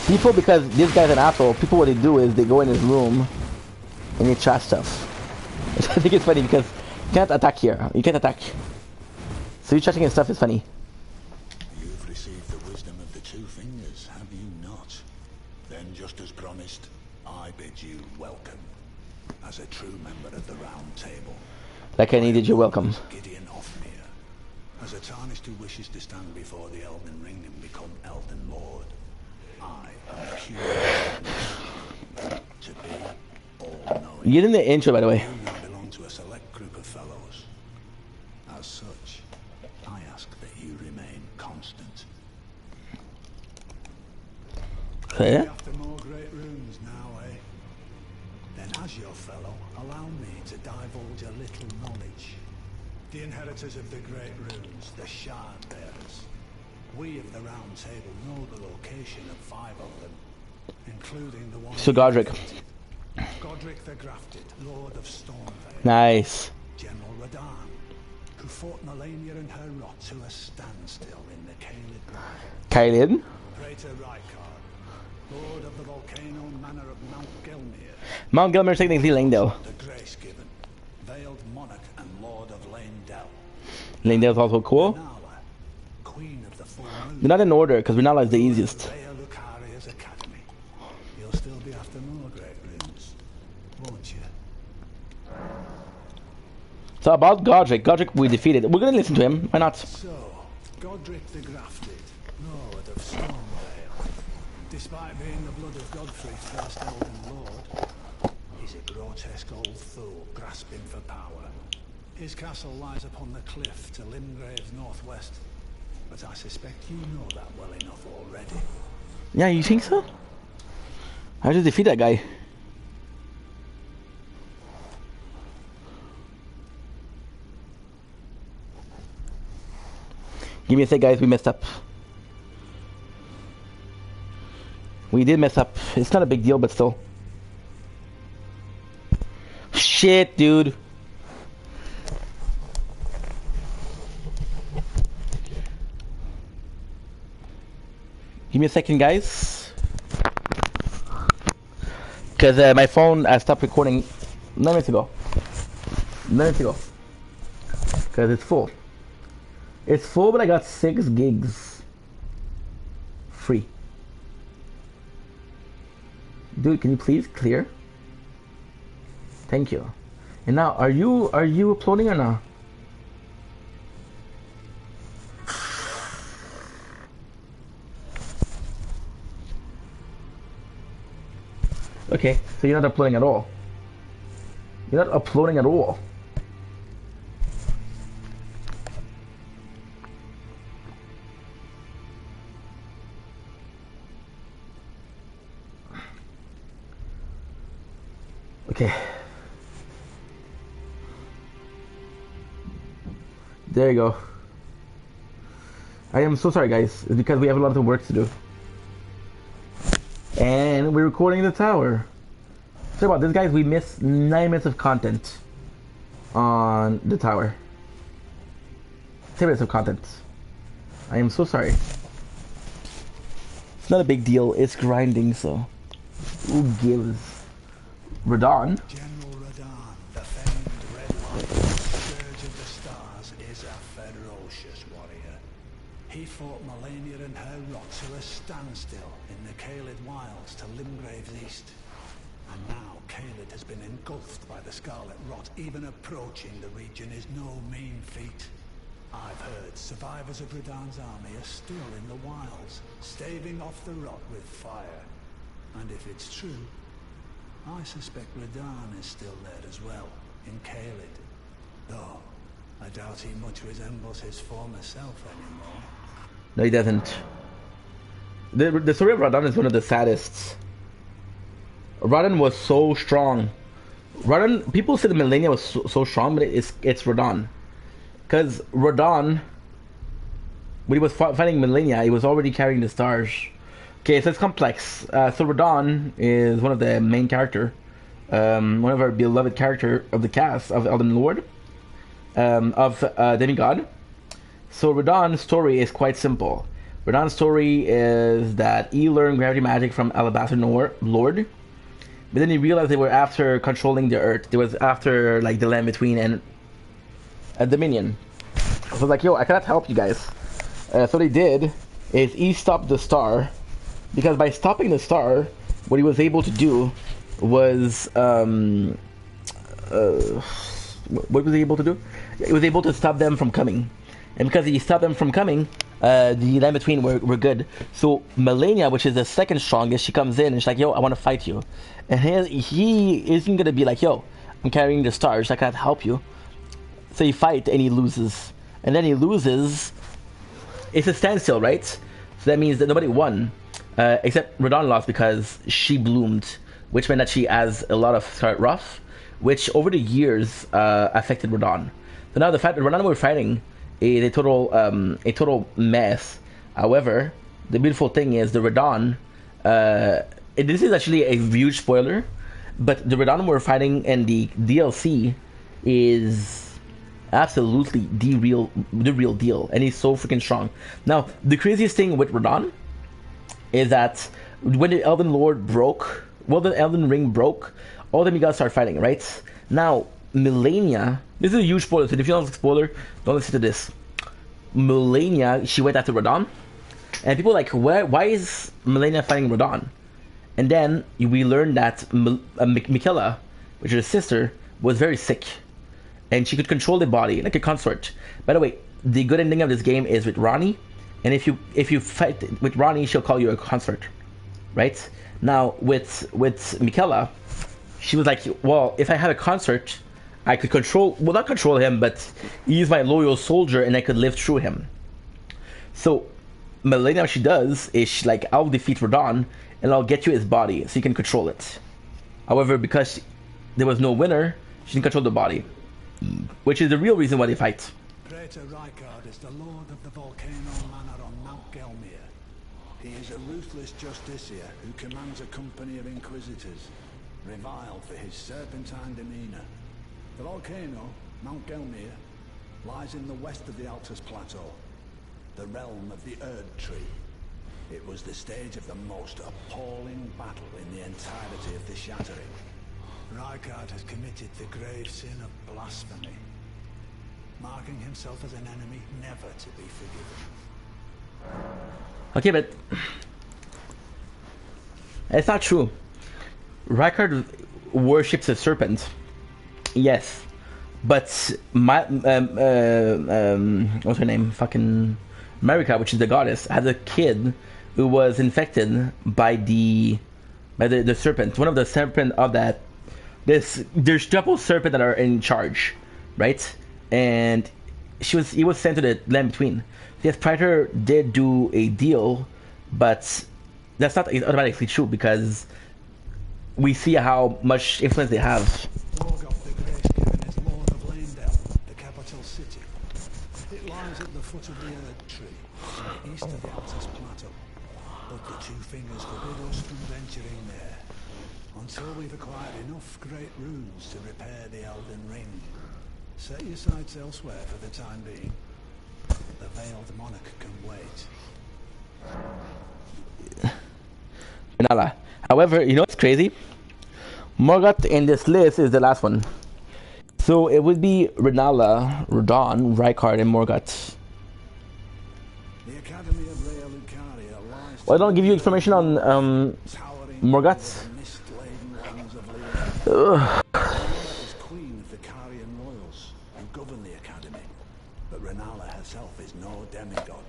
People, because this guy's an asshole, people what they do is they go in his room and they trash stuff. I think it's funny because you can't attack here. You can't attack. So you trashing his stuff is funny. You've received the wisdom of the 2 fingers, have you not? Then, just as promised, I bid you welcome as a true member of the Round Table. Like I needed your welcome. Gideon Ofnir, as a tarnished who wishes to stand before the Elden Ring and become Elden Lord. I am pure to be all-knowing. You did the intro, by the way. You now belong to a select group of fellows. As such, I ask that you remain constant. So, yeah. After more great runes now, eh? Then as your fellow, allow me to divulge a little knowledge. The inheritors of the great runes, the shard bearers. We of the Round Table know the location of 5 of them, including the one... So Godric. Godric the Grafted, Lord of Stormveil. Nice. General Radahn, who fought Melania and her rot to a standstill in the Caelid War. Kaelin. Praetor Rykard, Lord of the volcano manor of Mount Gelmir. Mount Gelmir technically Langdale. The Grace Given, Veiled Monarch and Lord of Langdell. Langdale's also cool. Nala, Queen of the Full Moon. They're not in order, because Renala is the easiest. Rhea Lucaria's Academy. You'll still be after more great runes, won't you? So about Godric. Godric we defeated. We're gonna listen to him. Why not? So, Godric the Grafted, Lord of Stormveil, despite being the blood of Godfrey's first Elden Lord, he's a grotesque old fool grasping for power. His castle lies upon the cliff to Limgrave's northwest, but I suspect you know that well enough already. Yeah, you think so? I just defeat that guy. Give me a sec, guys. We messed up. We did mess up. It's not a big deal, but still. Shit, dude. Give me a second, guys. Because my phone stopped recording 9 minutes ago. 9 minutes ago. Because it's full. It's full, but I got 6 gigs free. Dude, can you please clear? Thank you. And now, are you uploading or not? Okay, so you're not uploading at all. You're not uploading at all. Okay. There you go. I am so sorry, guys. It's because we have a lot of work to do. And we're recording the tower. Sorry about this, guys. We missed 9 minutes of content on the tower. 10 minutes of content. I am so sorry. It's not a big deal. It's grinding, so who gives? Radon. General Radon, the famed Red Lion, Scourge of the Stars, is a ferocious warrior. He fought Melania and her rot to a standstill in the Caelid Wilds to Limgrave's east. And now Caelid has been engulfed by the Scarlet Rot. Even approaching the region is no mean feat. I've heard survivors of Radon's army are still in the wilds, staving off the rot with fire. And if it's true, I suspect Radon is still there as well, in Caelid. Though, I doubt he much resembles his former self anymore. No, he doesn't. The story of Radon is one of the saddest. Radon was so strong. Radon, people say the Melania was so strong, but it's Radon. Because Radon, when he was fighting Melania, he was already carrying the stars. Okay, so it's complex. So Radon is one of the main character, one of our beloved character of the cast of Elden Lord, of Demigod. So Radon's story is quite simple. Radon's story is that he learned gravity magic from Alabaster Lord, but then he realized they were after controlling the earth. They was after like the land between and a Dominion. So I was like, yo, I cannot help you guys. So what he did is he stopped the star. Because by stopping the star, what he was able to do was, what was he able to do? He was able to stop them from coming. And because he stopped them from coming, the land between were good. So Melania, which is the second strongest, she comes in and she's like, yo, I want to fight you. And he isn't going to be like, yo, I'm carrying the stars, I can't help you. So he fights and he loses. And then he loses, it's a standstill, right? So that means that nobody won. Except Radon lost because she bloomed, which meant that she has a lot of Scarlet Rough, which over the years affected Radon. So now the fact that Radon were fighting is a total mess. However, the beautiful thing is the Radon. This is actually a huge spoiler, but the Radon we're fighting in the DLC is absolutely the real deal, and he's so freaking strong. Now, the craziest thing with Radon is that when the Elden Lord broke, well, the Elden Ring broke, all them you gotta start fighting, right? Now, Melania, this is a huge spoiler, so if you don't like spoiler, don't listen to this. Melania, she went after Radon, and people are like, why is Melania fighting Radon? And then we learned that Michaela, which is her sister, was very sick, and she could control the body like a consort. By the way, the good ending of this game is with Ronnie. And if you fight with Ronnie, she'll call you a consort, right? Now with Michaela, she was like, well, if I have a consort, I could not control him, but he's my loyal soldier, and I could live through him. So Melania, what she does is she's like, I'll defeat Radon, and I'll get you his body, so you can control it. However, because there was no winner, she didn't control the body, which is the real reason why they fight. Praetor Rykard is the lord of the Volcano Manor on Mount Gelmir. He is a ruthless justiciar who commands a company of inquisitors, reviled for his serpentine demeanor. The volcano, Mount Gelmir, lies in the west of the Altus Plateau, the realm of the Erd Tree. It was the stage of the most appalling battle in the entirety of the Shattering. Rykard has committed the grave sin of blasphemy, marking himself as an enemy never to be forgiven. Okay, but it's not true. Rykard worships a serpent. Yes, but what's her name? Fucking Marika, which is the goddess, had a kid who was infected by the serpent. One of the serpent of that. There's double serpent that are in charge, right? And he was sent to the land between. Yes, Praetor did do a deal, but that's not automatically true because we see how much influence they have. Morgoth the Grace-given is Lord of Landell, the capital city. It lies at the foot of the Erd Tree, east of the Altus Plateau. But the Two Fingers forbid us from venturing there, until we've acquired enough great runes to repair the Elden Ring. Set your sights elsewhere for the time being. The Veiled Monarch can wait. Renala. However, you know what's crazy? Morgoth in this list is the last one. So it would be Renala, Radon, Rykard, and Morgoth. The Academy of Rea Lucaria lies. Well, I don't give you information on Morgoth. Is queen of the Carian royals who govern the academy, but Renala herself is no demigod.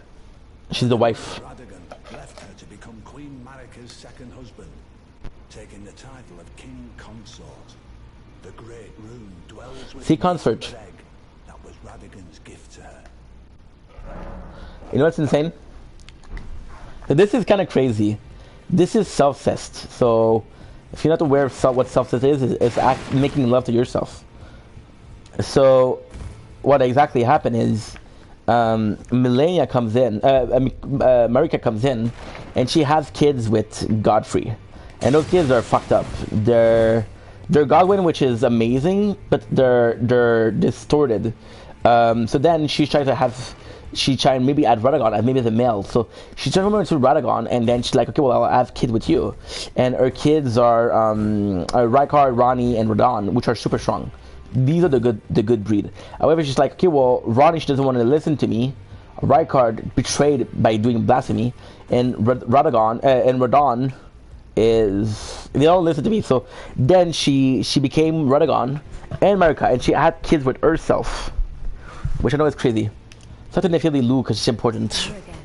She's the wife. Radagon left her to become Queen Marika's second husband, taking the title of King Consort. The great rune dwells with See consort. the egg that was Radagon's gift to her. You know what's insane? So this is kind of crazy. This is self-cest. So if you're not aware of what self-cest is, it's making love to yourself. So what exactly happened is Millennia comes in, Marika comes in, and she has kids with Godfrey. And those kids are fucked up. They're Godwyn, which is amazing, but they're distorted. So then she tried maybe add Radagon as maybe the male. So she turned over to Radagon, and then she's like, okay, well, I'll have kid with you. And her kids are Rykard, Ronnie, and Radon, which are super strong. These are the good breed. However, she's like, okay, well, Ronnie, she doesn't want to listen to me. Rykard betrayed by doing blasphemy, and Radagon and Radon they don't listen to me. So then she became Radagon and Marika, and she had kids with herself, which I know is crazy. Something they feel Lou because it's important. Here again.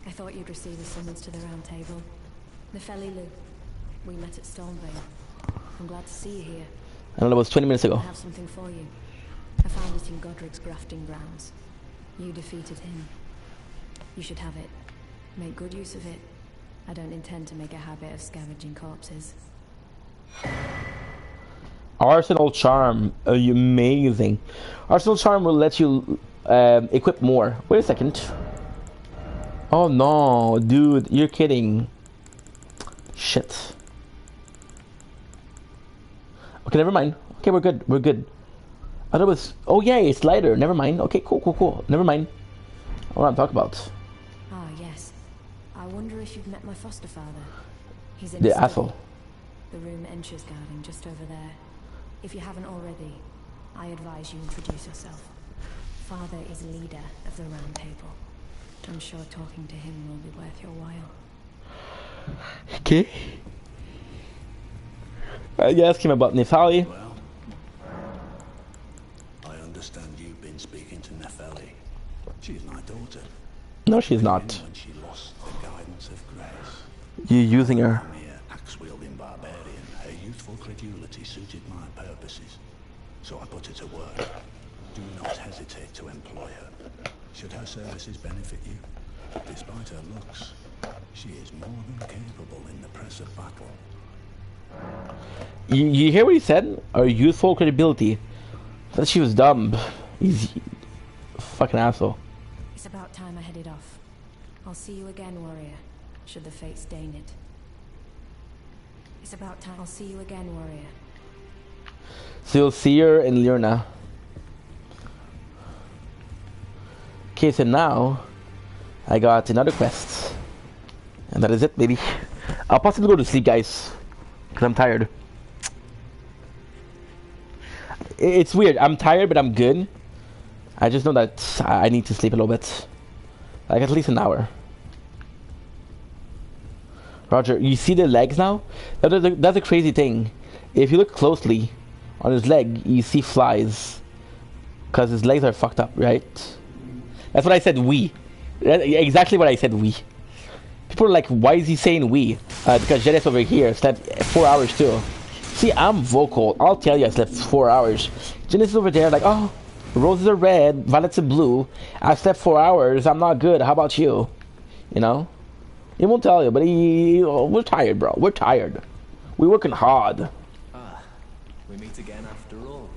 I thought you'd receive a summons to the round table. Nefeli Lou, we met at Stormveil. I'm glad to see you here. I don't know, it was 20 minutes ago. I have something for you. I found it in Godric's grafting grounds. You defeated him. You should have it. Make good use of it. I don't intend to make a habit of scavenging corpses. Arsenal Charm, amazing. Arsenal Charm will let you equip more. Wait a second. Oh no, dude, you're kidding. Shit. Okay, never mind. Okay, we're good. We're good. I thought it was. Oh yeah, it's lighter. Never mind. Okay, cool. Never mind. What I'm talking about. Ah, yes. I wonder if you've met my foster father. He's in The his study. asshole. The room Encher's guarding just over there. If you haven't already, I advise you introduce yourself. Father is leader of the round table. I'm sure talking to him will be worth your while. Okay. You asked him about Nefeli. Well, I understand you've been speaking to Nefeli. She's my daughter. No, she's not. When she lost the guidance of grace. You're using her. A mere axe-wielding barbarian, her youthful credulity suited my purposes. So I put her to work. Do not hesitate to employ her. Should her services benefit you, despite her looks, she is more than capable in the press of battle. You hear what he said? Her youthful credibility. I thought she was dumb. He's a fucking asshole. It's about time I headed off. I'll see you again, warrior, should the fates deign it. It's about time. I'll see you again, warrior. So you'll see her in Lyrna. Okay, so now I got another quest. And that is it, baby. I'll possibly go to sleep, guys, because I'm tired. It's weird. I'm tired, but I'm good. I just know that I need to sleep a little bit. Like at least an hour. Roger, you see the legs now? That's a crazy thing. If you look closely on his leg, you see flies. Because his legs are fucked up, right? That's what I said, we. Exactly what I said, we. People are like, why is he saying we? Because Jedis over here slept 4 hours too. See, I'm vocal. I'll tell you I slept 4 hours. Jedis is over there like, oh, roses are red, violets are blue. I slept 4 hours. I'm not good. How about you? You know? He won't tell you, but we're tired, bro. We're tired. We're working hard. We meet again after all.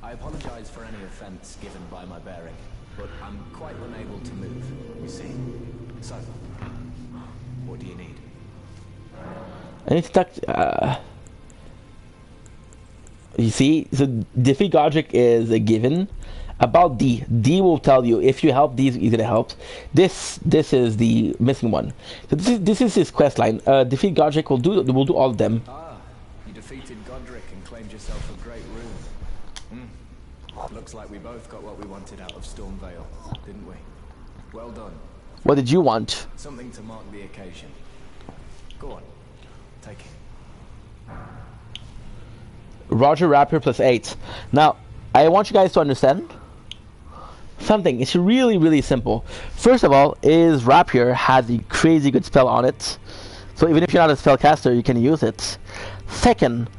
I apologize for any offense given by my bearing, but I'm quite unable to move, you see. So, what do you need? I need to talk. You see, so defeat Godric is a given. About D will tell you if you help D, he's gonna help. This is the missing one. So this is his quest line. Defeat Godric will do all of them. You defeated Godric and claimed yourself a great rune. Looks like we both got what we wanted out of Stormveil, didn't we? Well done. What did you want? Something to mark the occasion. Go on, take it. Roger Rapier +8. Now, I want you guys to understand something. It's really simple. First of all, is Rapier has a crazy good spell on it. So even if you're not a spellcaster, you can use it. Second,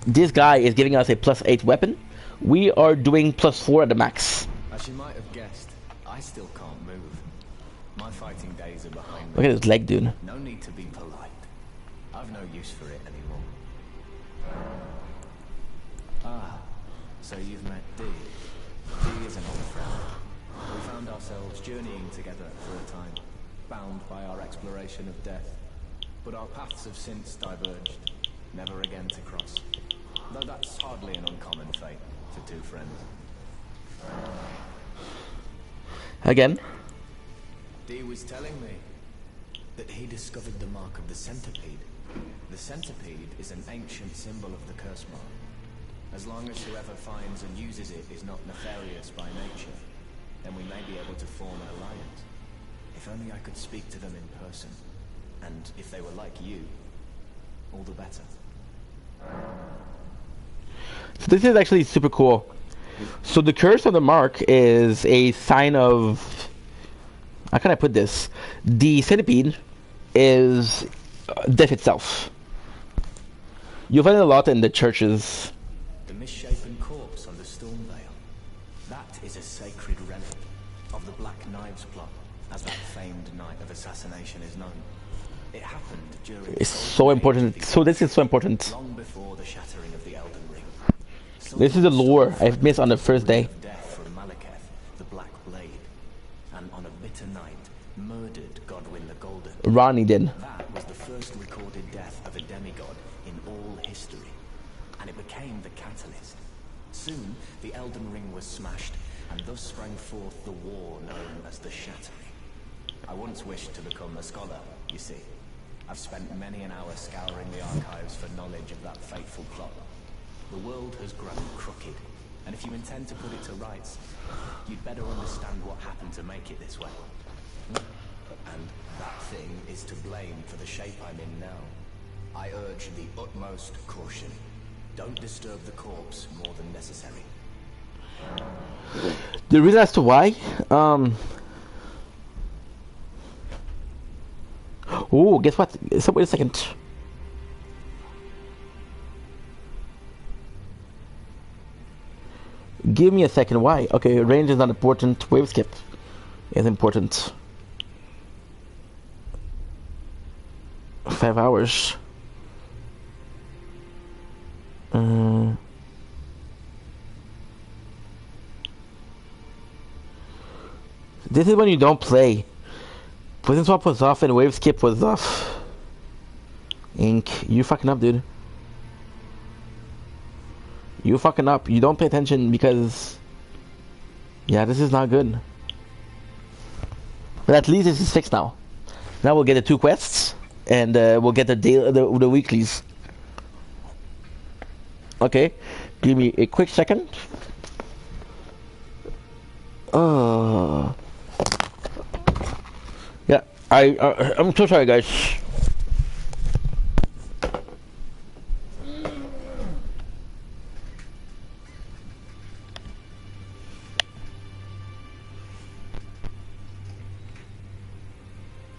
this guy is giving us a +8 weapon. We are doing +4 at the max. As you might have guessed, I still can't move. My fighting days are behind me. Look at his leg, dude. No need to be polite. I've no use for it anymore. So you've met D. D is an old friend. We found ourselves journeying together for a time, bound by our exploration of death. But our paths have since diverged, never again to cross. Though that's hardly an uncommon fate for two friends. Again? D was telling me that he discovered the mark of the centipede. The centipede is an ancient symbol of the curse mark. As long as whoever finds and uses it is not nefarious by nature, then we may be able to form an alliance. If only I could speak to them in person. And if they were like you, all the better. So this is actually super cool. So the curse of the mark is a sign of... How can I put this? The centipede is death itself. You'll find it a lot in the churches. The misshapen corpse on the stormveil. That is a sacred relic of the Black Knives plot, as that famed night of assassination is known. It happened during... It's so important. So this is so important. Long before the shattering of the Elden Ring. This is the lore I've missed on the first day. Death from Malekith, the Black Blade, and on a bitter night, murdered Godwyn the Golden. Ronnie did. That was the first recorded death of a demigod in all history, and it became the catalyst. Soon, the Elden Ring was smashed, and thus sprang forth the war known as the Shattering. I once wished to become a scholar, you see. I've spent many an hour scouring the archives for knowledge of that fateful plot. The world has grown crooked, and if you intend to put it to rights, you'd better understand what happened to make it this way. And that thing is to blame for the shape I'm in now. I urge the utmost caution. Don't disturb the corpse more than necessary. The reason as to why, oh, guess what? So wait a second. Give me a second. Why? Okay, range is not important. Wave skip is important. 5 hours. This is when you don't play. Poison swap was off and wave skip was off. Ink, you fucking up, dude. You fucking up. You don't pay attention because... Yeah, this is not good. But at least this is fixed now. Now we'll get the 2 quests, and we'll get the weeklies. Okay, give me a quick second. Yeah, I'm so sorry, guys.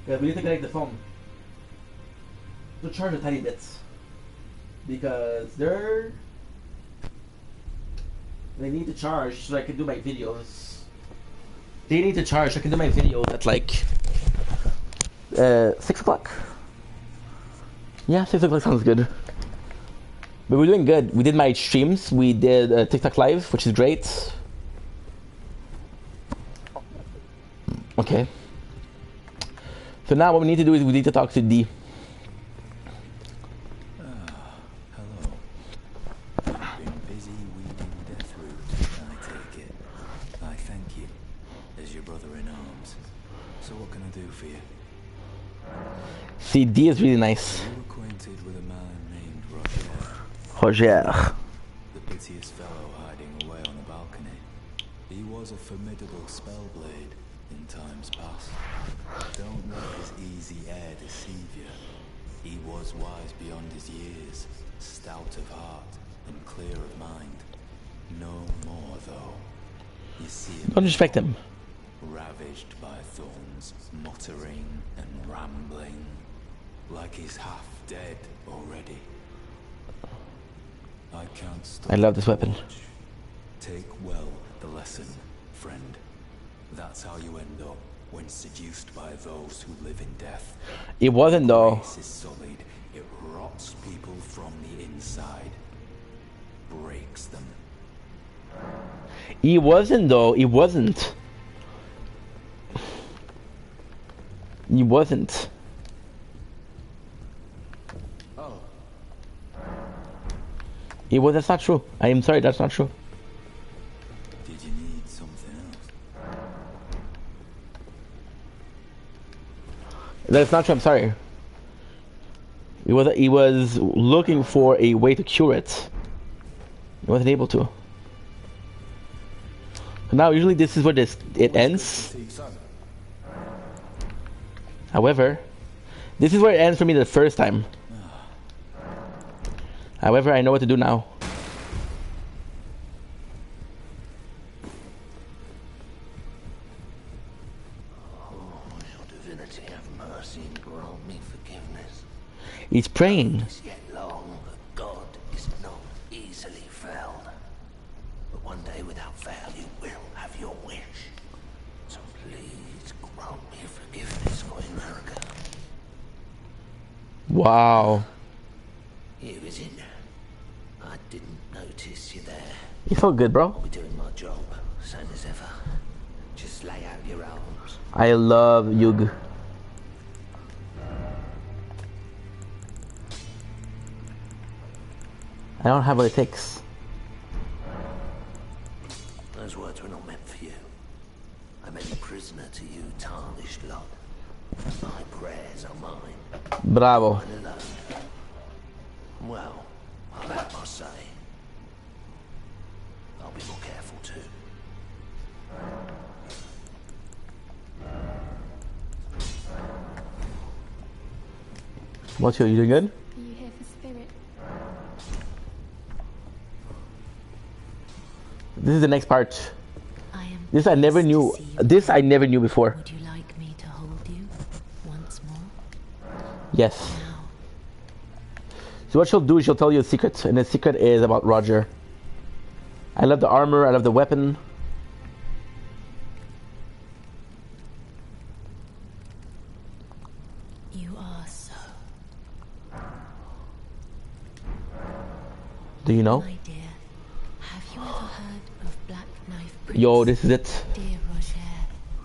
Yeah, we need to connect the phone to charge a tiny bit because they need to charge so I can do my videos. They need to charge so I can do my videos at like 6 o'clock. Yeah, 6 o'clock sounds good. But we're doing good. We did my streams. We did TikTok live, which is great. Okay. So now what we need to do is we need to talk to D. Hello. Been busy weeding death route, I take it. I thank you, as your brother in arms. So what can I do for you? See, D is really nice. Are you acquainted with a man named Roger? Roger. The piteous fellow hiding away on the balcony. He was a formidable spellblade in times past. Don't let his easy air deceive you. He was wise beyond his years, stout of heart and clear of mind. No more, though. You see him, Don't respect him. ravaged by thorns, muttering and rambling, like he's half dead already. I can't stop. I love this weapon. Take well the lesson, friend. That's how you end up when seduced by those who live in death. It wasn't though. Grace is solid. It rots people from the inside. Breaks them. He wasn't though. He wasn't. He wasn't. Oh. It was. That's not true. I am sorry. That's not true. Did you need something else? That's not true. I'm sorry. He was looking for a way to cure it. He wasn't able to. Now, usually this is where it ends. However, this is where it ends for me the first time. However, I know what to do now. He's praying. Is yet long, but God is not easily felled. But one day, without fail, you will have your wish. So please grant me forgiveness for America. Wow. Here is it. I didn't notice you there. You felt good, bro. I'll be doing my job, same as ever. Just lay out your arms. I love Yug. I don't have what it takes. Those words were not meant for you. I made a prisoner to you, tarnished lot. My prayers are mine. Bravo. Mine alone. Well, I'll have my say. I'll be more careful too. What's your, you doing good? Are you here for spirit? This is the next part. I am This I never pleased to knew. see you. This I never knew before. Would you like me to hold you once more? Yes. Now, So what she'll do is she'll tell you a secret, and the secret is about Roger. I love the armor. I love the weapon. you are so. Do you know? My dear, have you ever heard of Black Knife Prince? Yo, this is it. Dear Roger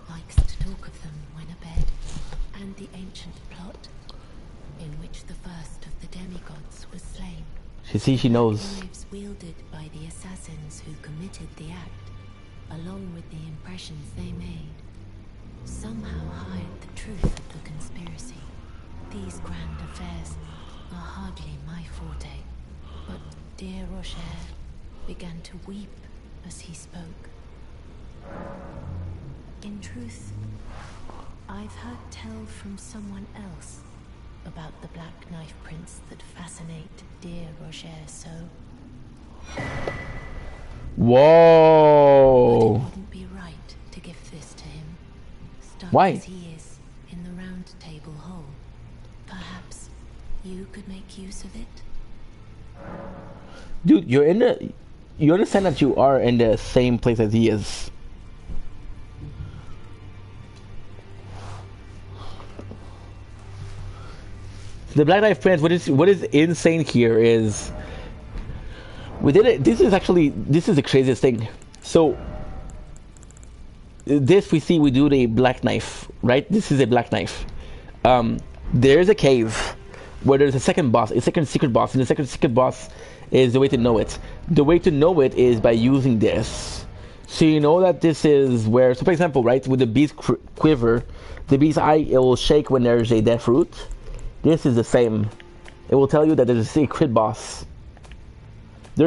likes to talk of them when abed, and the ancient plot in which the first of the demigods was slain. She knows. Knives wielded by the assassins who committed the act, along with the impressions they made. somehow hide the truth of the conspiracy. These grand affairs are hardly my forte, but dear Rocher began to weep as he spoke. In truth, I've heard tell from someone else about the black knife prints that fascinate dear Roger so. Whoa! But it wouldn't be right to give this to him. Stuck Why? as he is in the round table hole. Perhaps you could make use of it? Dude, you're in the... You understand that you are in the same place as he is. The Black Knife Prince, what is insane here is... We did it... This is the craziest thing. So... This we see we do the black knife, right? This is a black knife. There's a cave where there's a second boss, a second secret boss, and the second secret boss is the way to know it. The way to know it is by using this. So you know that this is where, so for example, right, with the beast quiver, the beast eye, it will shake when there's a death root. This is the same. It will tell you that there's a secret boss. I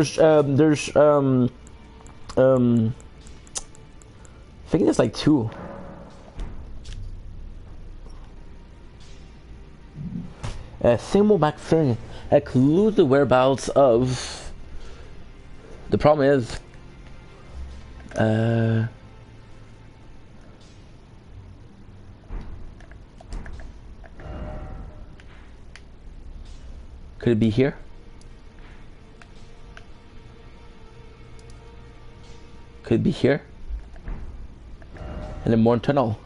think there's like 2. A symbol back thing clues the whereabouts of. The problem is, could it be here? Could it be here? And then more tunnel.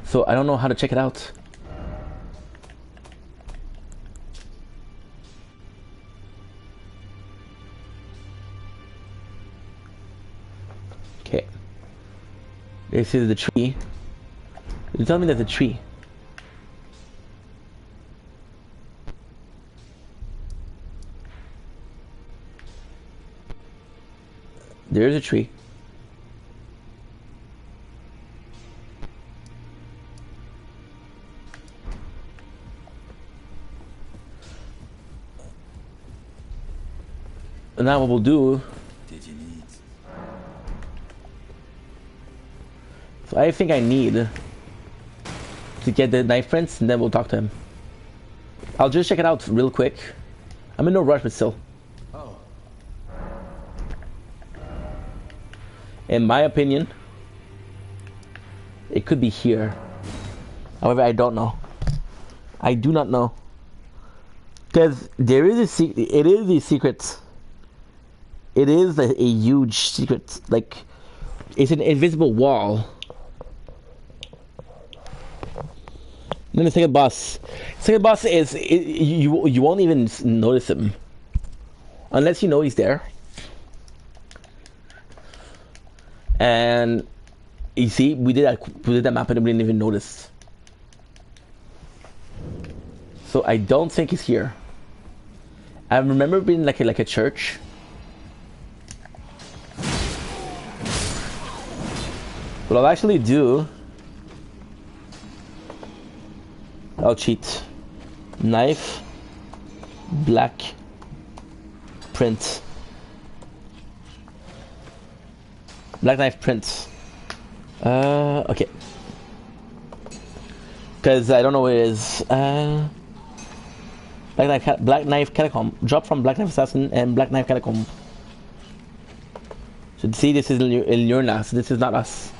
So I don't know how to check it out. Okay. This is the tree. You tell me there's a tree. There's a tree. And now what we'll do... So I think I need to get the knife prints and then we'll talk to him. I'll just check it out real quick. I'm in no rush, but still. Oh. In my opinion, it could be here. However, I don't know. I do not know. Because there is it is a secret. It is a huge secret. Like, it's an invisible wall. Then the second boss. Second boss is you won't even notice him unless you know he's there. And you see, we did that map and we didn't even notice. So I don't think he's here. I remember being like a church. What I'll actually do, I'll cheat. Knife, black, print. Black knife print. Okay. Because I don't know where it is. Black knife catacomb. Drop from black knife assassin and black knife catacomb. So see, this is Ilurna, so this is not us.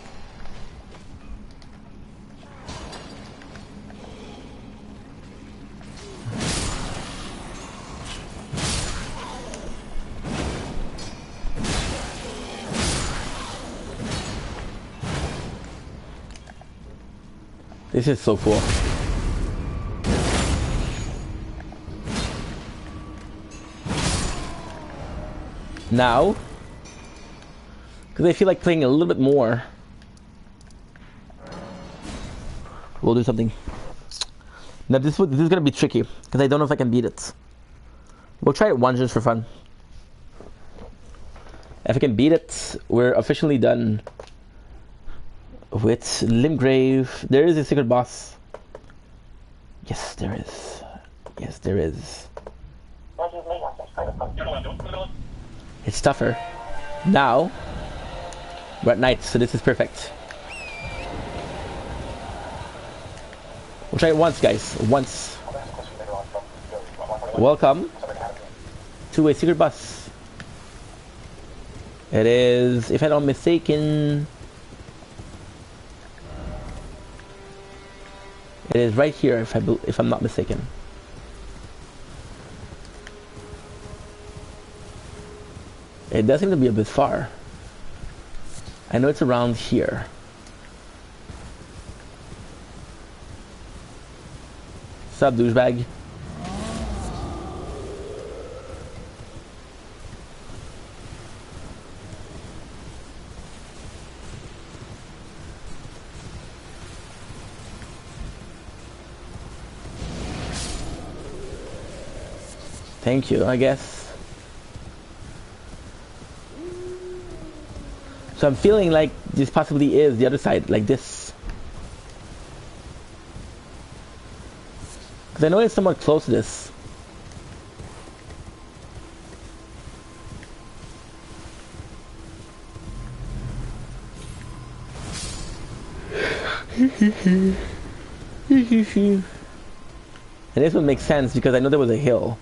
This is so cool. Now, because I feel like playing a little bit more, we'll do something. Now this is gonna be tricky because I don't know if I can beat it. We'll try it once just for fun. If I can beat it, we're officially done with Limgrave. There is a secret boss. Yes, there is. Yes, there is. It's tougher. Now, we're at night, so this is perfect. We'll try it once, guys. Once. Welcome to a secret bus. It is, if I'm not mistaken, it is right here, if I'm not mistaken. It does seem to be a bit far. I know it's around here. Sup, douchebag? Thank you, I guess. So I'm feeling like this possibly is the other side, like this. Because I know it's somewhat close to this. And this would make sense because I know there was a hill.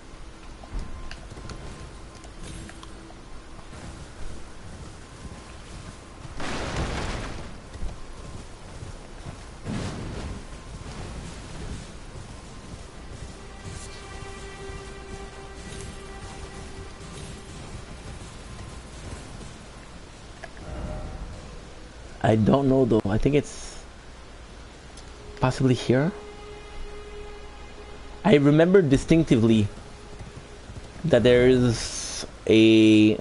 I don't know though. I think it's possibly here. I remember distinctively that there is a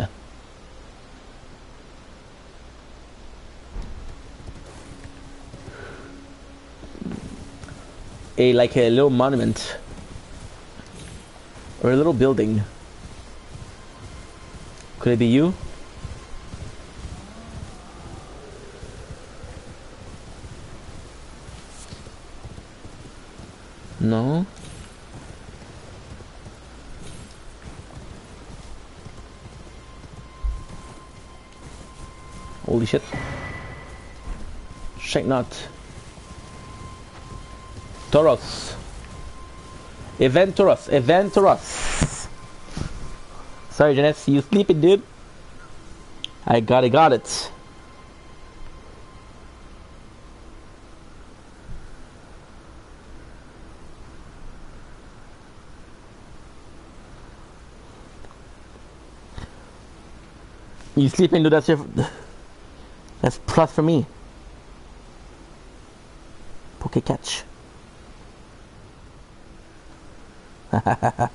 like a little monument or a little building. Could it be you? No. Holy shit. Shake not. Tauros. Event Tauros. Event Tauros. Sorry, Janice. You sleeping, dude? I got it. You sleeping, dude? That's plus for me. Poke catch. And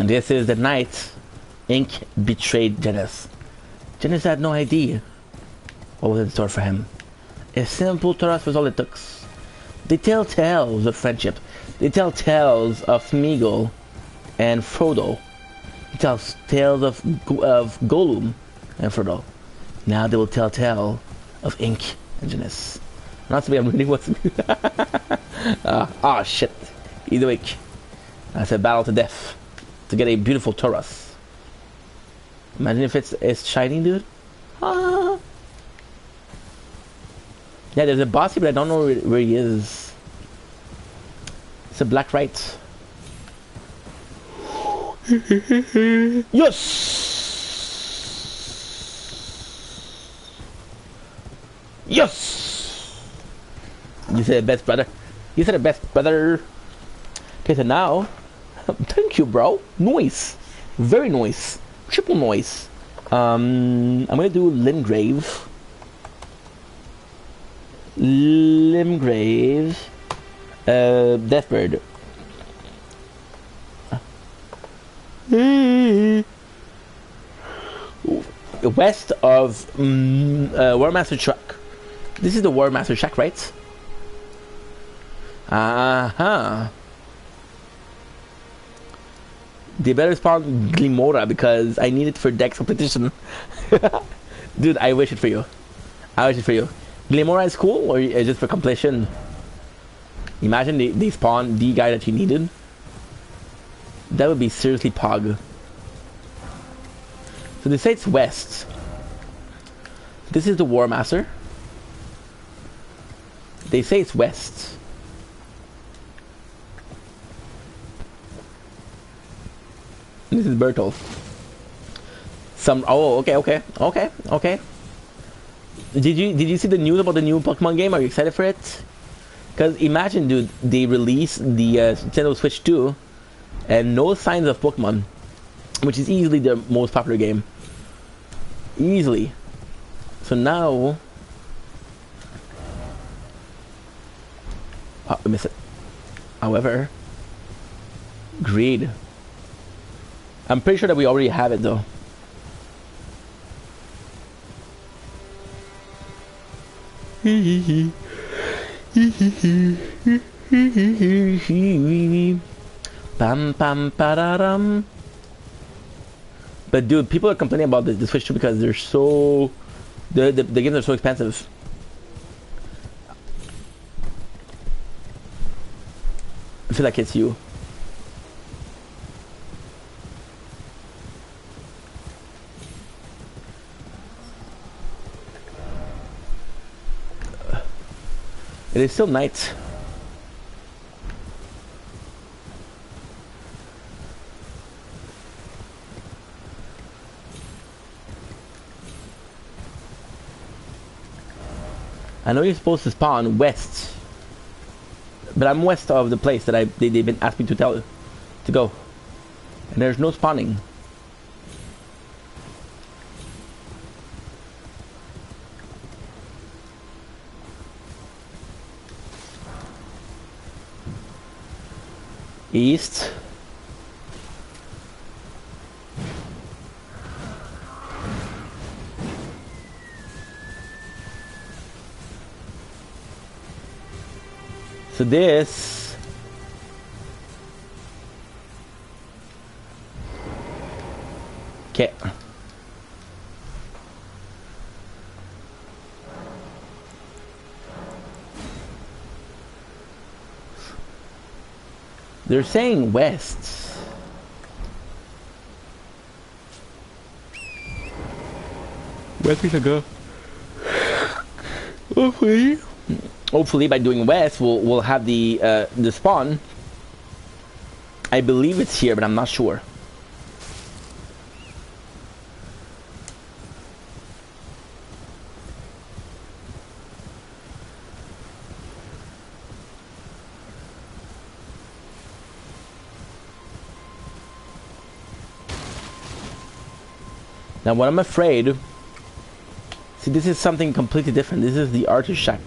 this is the night Ink betrayed Janice. Janice had no idea what was in store for him. A simple Tauros was all it took. They tell tales of friendship. They tell tales of Smeagol and Frodo. They tell tales of Gollum and Frodo. Now they will tell tale of Ink and Janice. Not to be I'm reading what's shit. Either way, that's a battle to death to get a beautiful Tauros. Imagine if it's shining, dude. Ah. Yeah, there's a boss here, but I don't know where he is. It's a black right. Yes! Yes! You said it best, brother. You said it best, brother. Okay, so now... Thank you, bro. Noise. Very noise. Triple noise. I'm gonna do Limgrave. Deathbird. West of War Master Truck. This is the War Master Shack, right? They better spawn Glimora because I need it for Dex competition. Dude, I wish it for you. I wish it for you. Glimora is cool, or is just for completion? Imagine they spawn the guy that you needed. That would be seriously pog. So they say it's west. This is the War Master. They say it's west. This is Bertolf. Okay. Did you see the news about the new Pokemon game? Are you excited for it? Because imagine, dude, they released the Nintendo Switch 2 and no signs of Pokemon, which is easily the most popular game. Easily. So now, oh, I missed it. However, greed. I'm pretty sure that we already have it though. Pam pam pararam. But dude, people are complaining about the Switch 2 because they're so the games are so expensive. I feel like it's you. It is still night. I know you're supposed to spawn west, but I'm west of the place that they've been asking me to go, and there's no spawning. East. So this okay. They're saying west. Where we should go? Hopefully by doing west we'll have the spawn. I believe it's here, but I'm not sure. Now what I'm afraid, see, this is something completely different. This is the archer shack.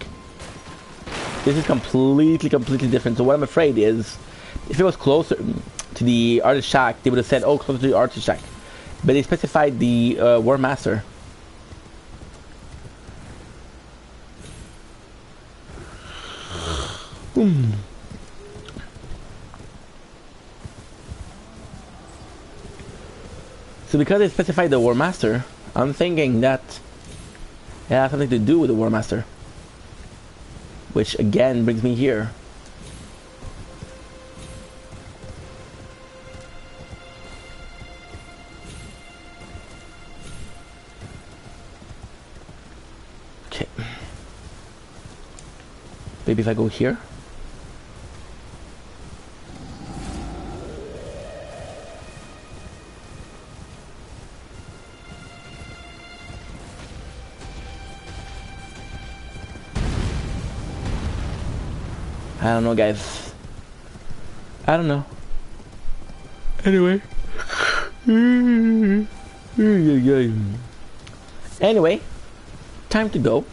This is completely different. So what I'm afraid is, if it was closer to the artist shack, they would have said, oh, closer to the artist shack. But they specified the War Master. So because they specified the War Master, I'm thinking that it has something to do with the War Master. Which again brings me here. Okay. Maybe if I go here. I don't know, guys. I don't know. Anyway. Anyway, time to go.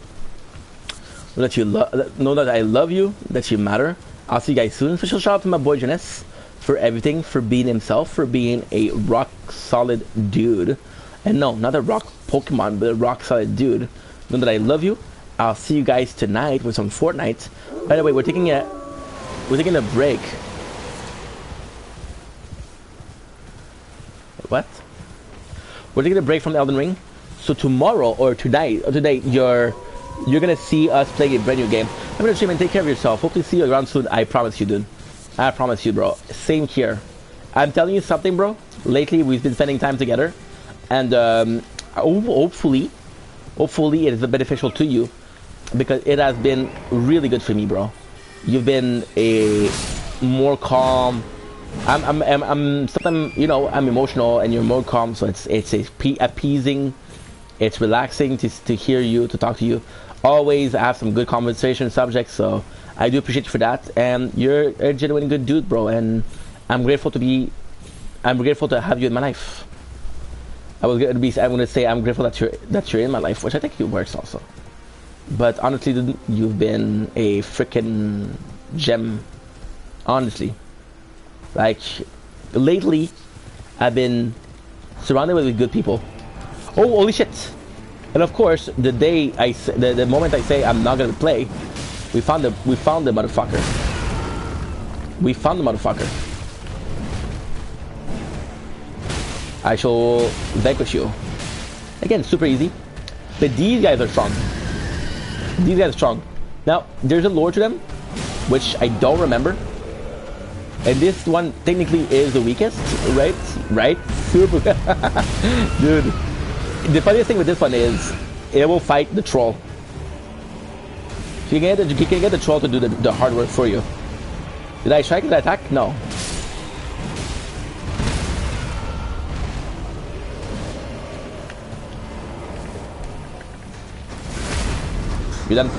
Let you know that I love you, that you matter. I'll see you guys soon. Special shout out to my boy Janess for everything, for being himself, for being a rock solid dude. And no, not a rock Pokemon, but a rock solid dude. Know that I love you. I'll see you guys tonight with some Fortnite. By the way, we're taking a break. What? We're taking a break from Elden Ring. So tomorrow or today, you're gonna see us playing a brand new game. I'm gonna stream and take care of yourself. Hopefully see you around soon. I promise you, dude. I promise you, bro. Same here. I'm telling you something, bro. Lately, we've been spending time together, and hopefully it is beneficial to you because it has been really good for me, bro. You've been a more calm. I'm sometimes, you know, I'm emotional and you're more calm, so it's appeasing, it's relaxing to hear you, to talk to you. Always have some good conversation subjects, so I do appreciate you for that. And you're a genuine good dude, bro, and I'm grateful to have you in my life. I'm gonna say I'm grateful that you're in my life, which I think it works also. But honestly, dude, you've been a freaking gem. Honestly. Like, lately, I've been surrounded with good people. Oh, holy shit! And of course, the moment I say I'm not gonna play, we found the motherfucker. We found the motherfucker. I shall vanquish you. Again, super easy. But these guys are strong. These guys are strong. Now, there's a lore to them, which I don't remember. And this one technically is the weakest, right? Right? Super. Dude. The funniest thing with this one is it will fight the troll. You can get the troll to do the hard work for you. Did I strike? Did I attack? No. You're done.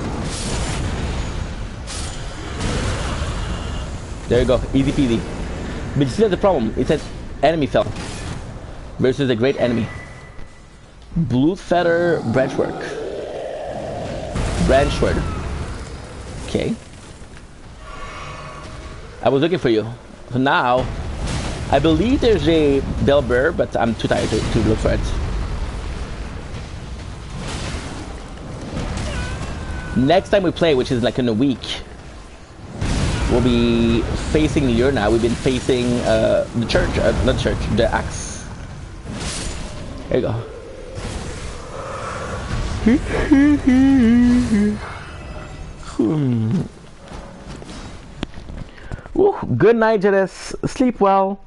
There you go, easy peasy. But you see that's the problem. It says enemy fell versus a great enemy. Blue feather branchwork. Branchword. Okay. I was looking for you. So now, I believe there's a bell bear, but I'm too tired to look for it. Next time we play, which is like in a week, we'll be facing the now. We've been facing the church, not church, the axe. There you go. Ooh, good night, Jadis. Sleep well.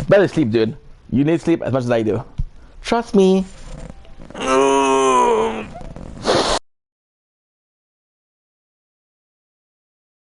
Better sleep, dude. You need sleep as much as I do. Trust me.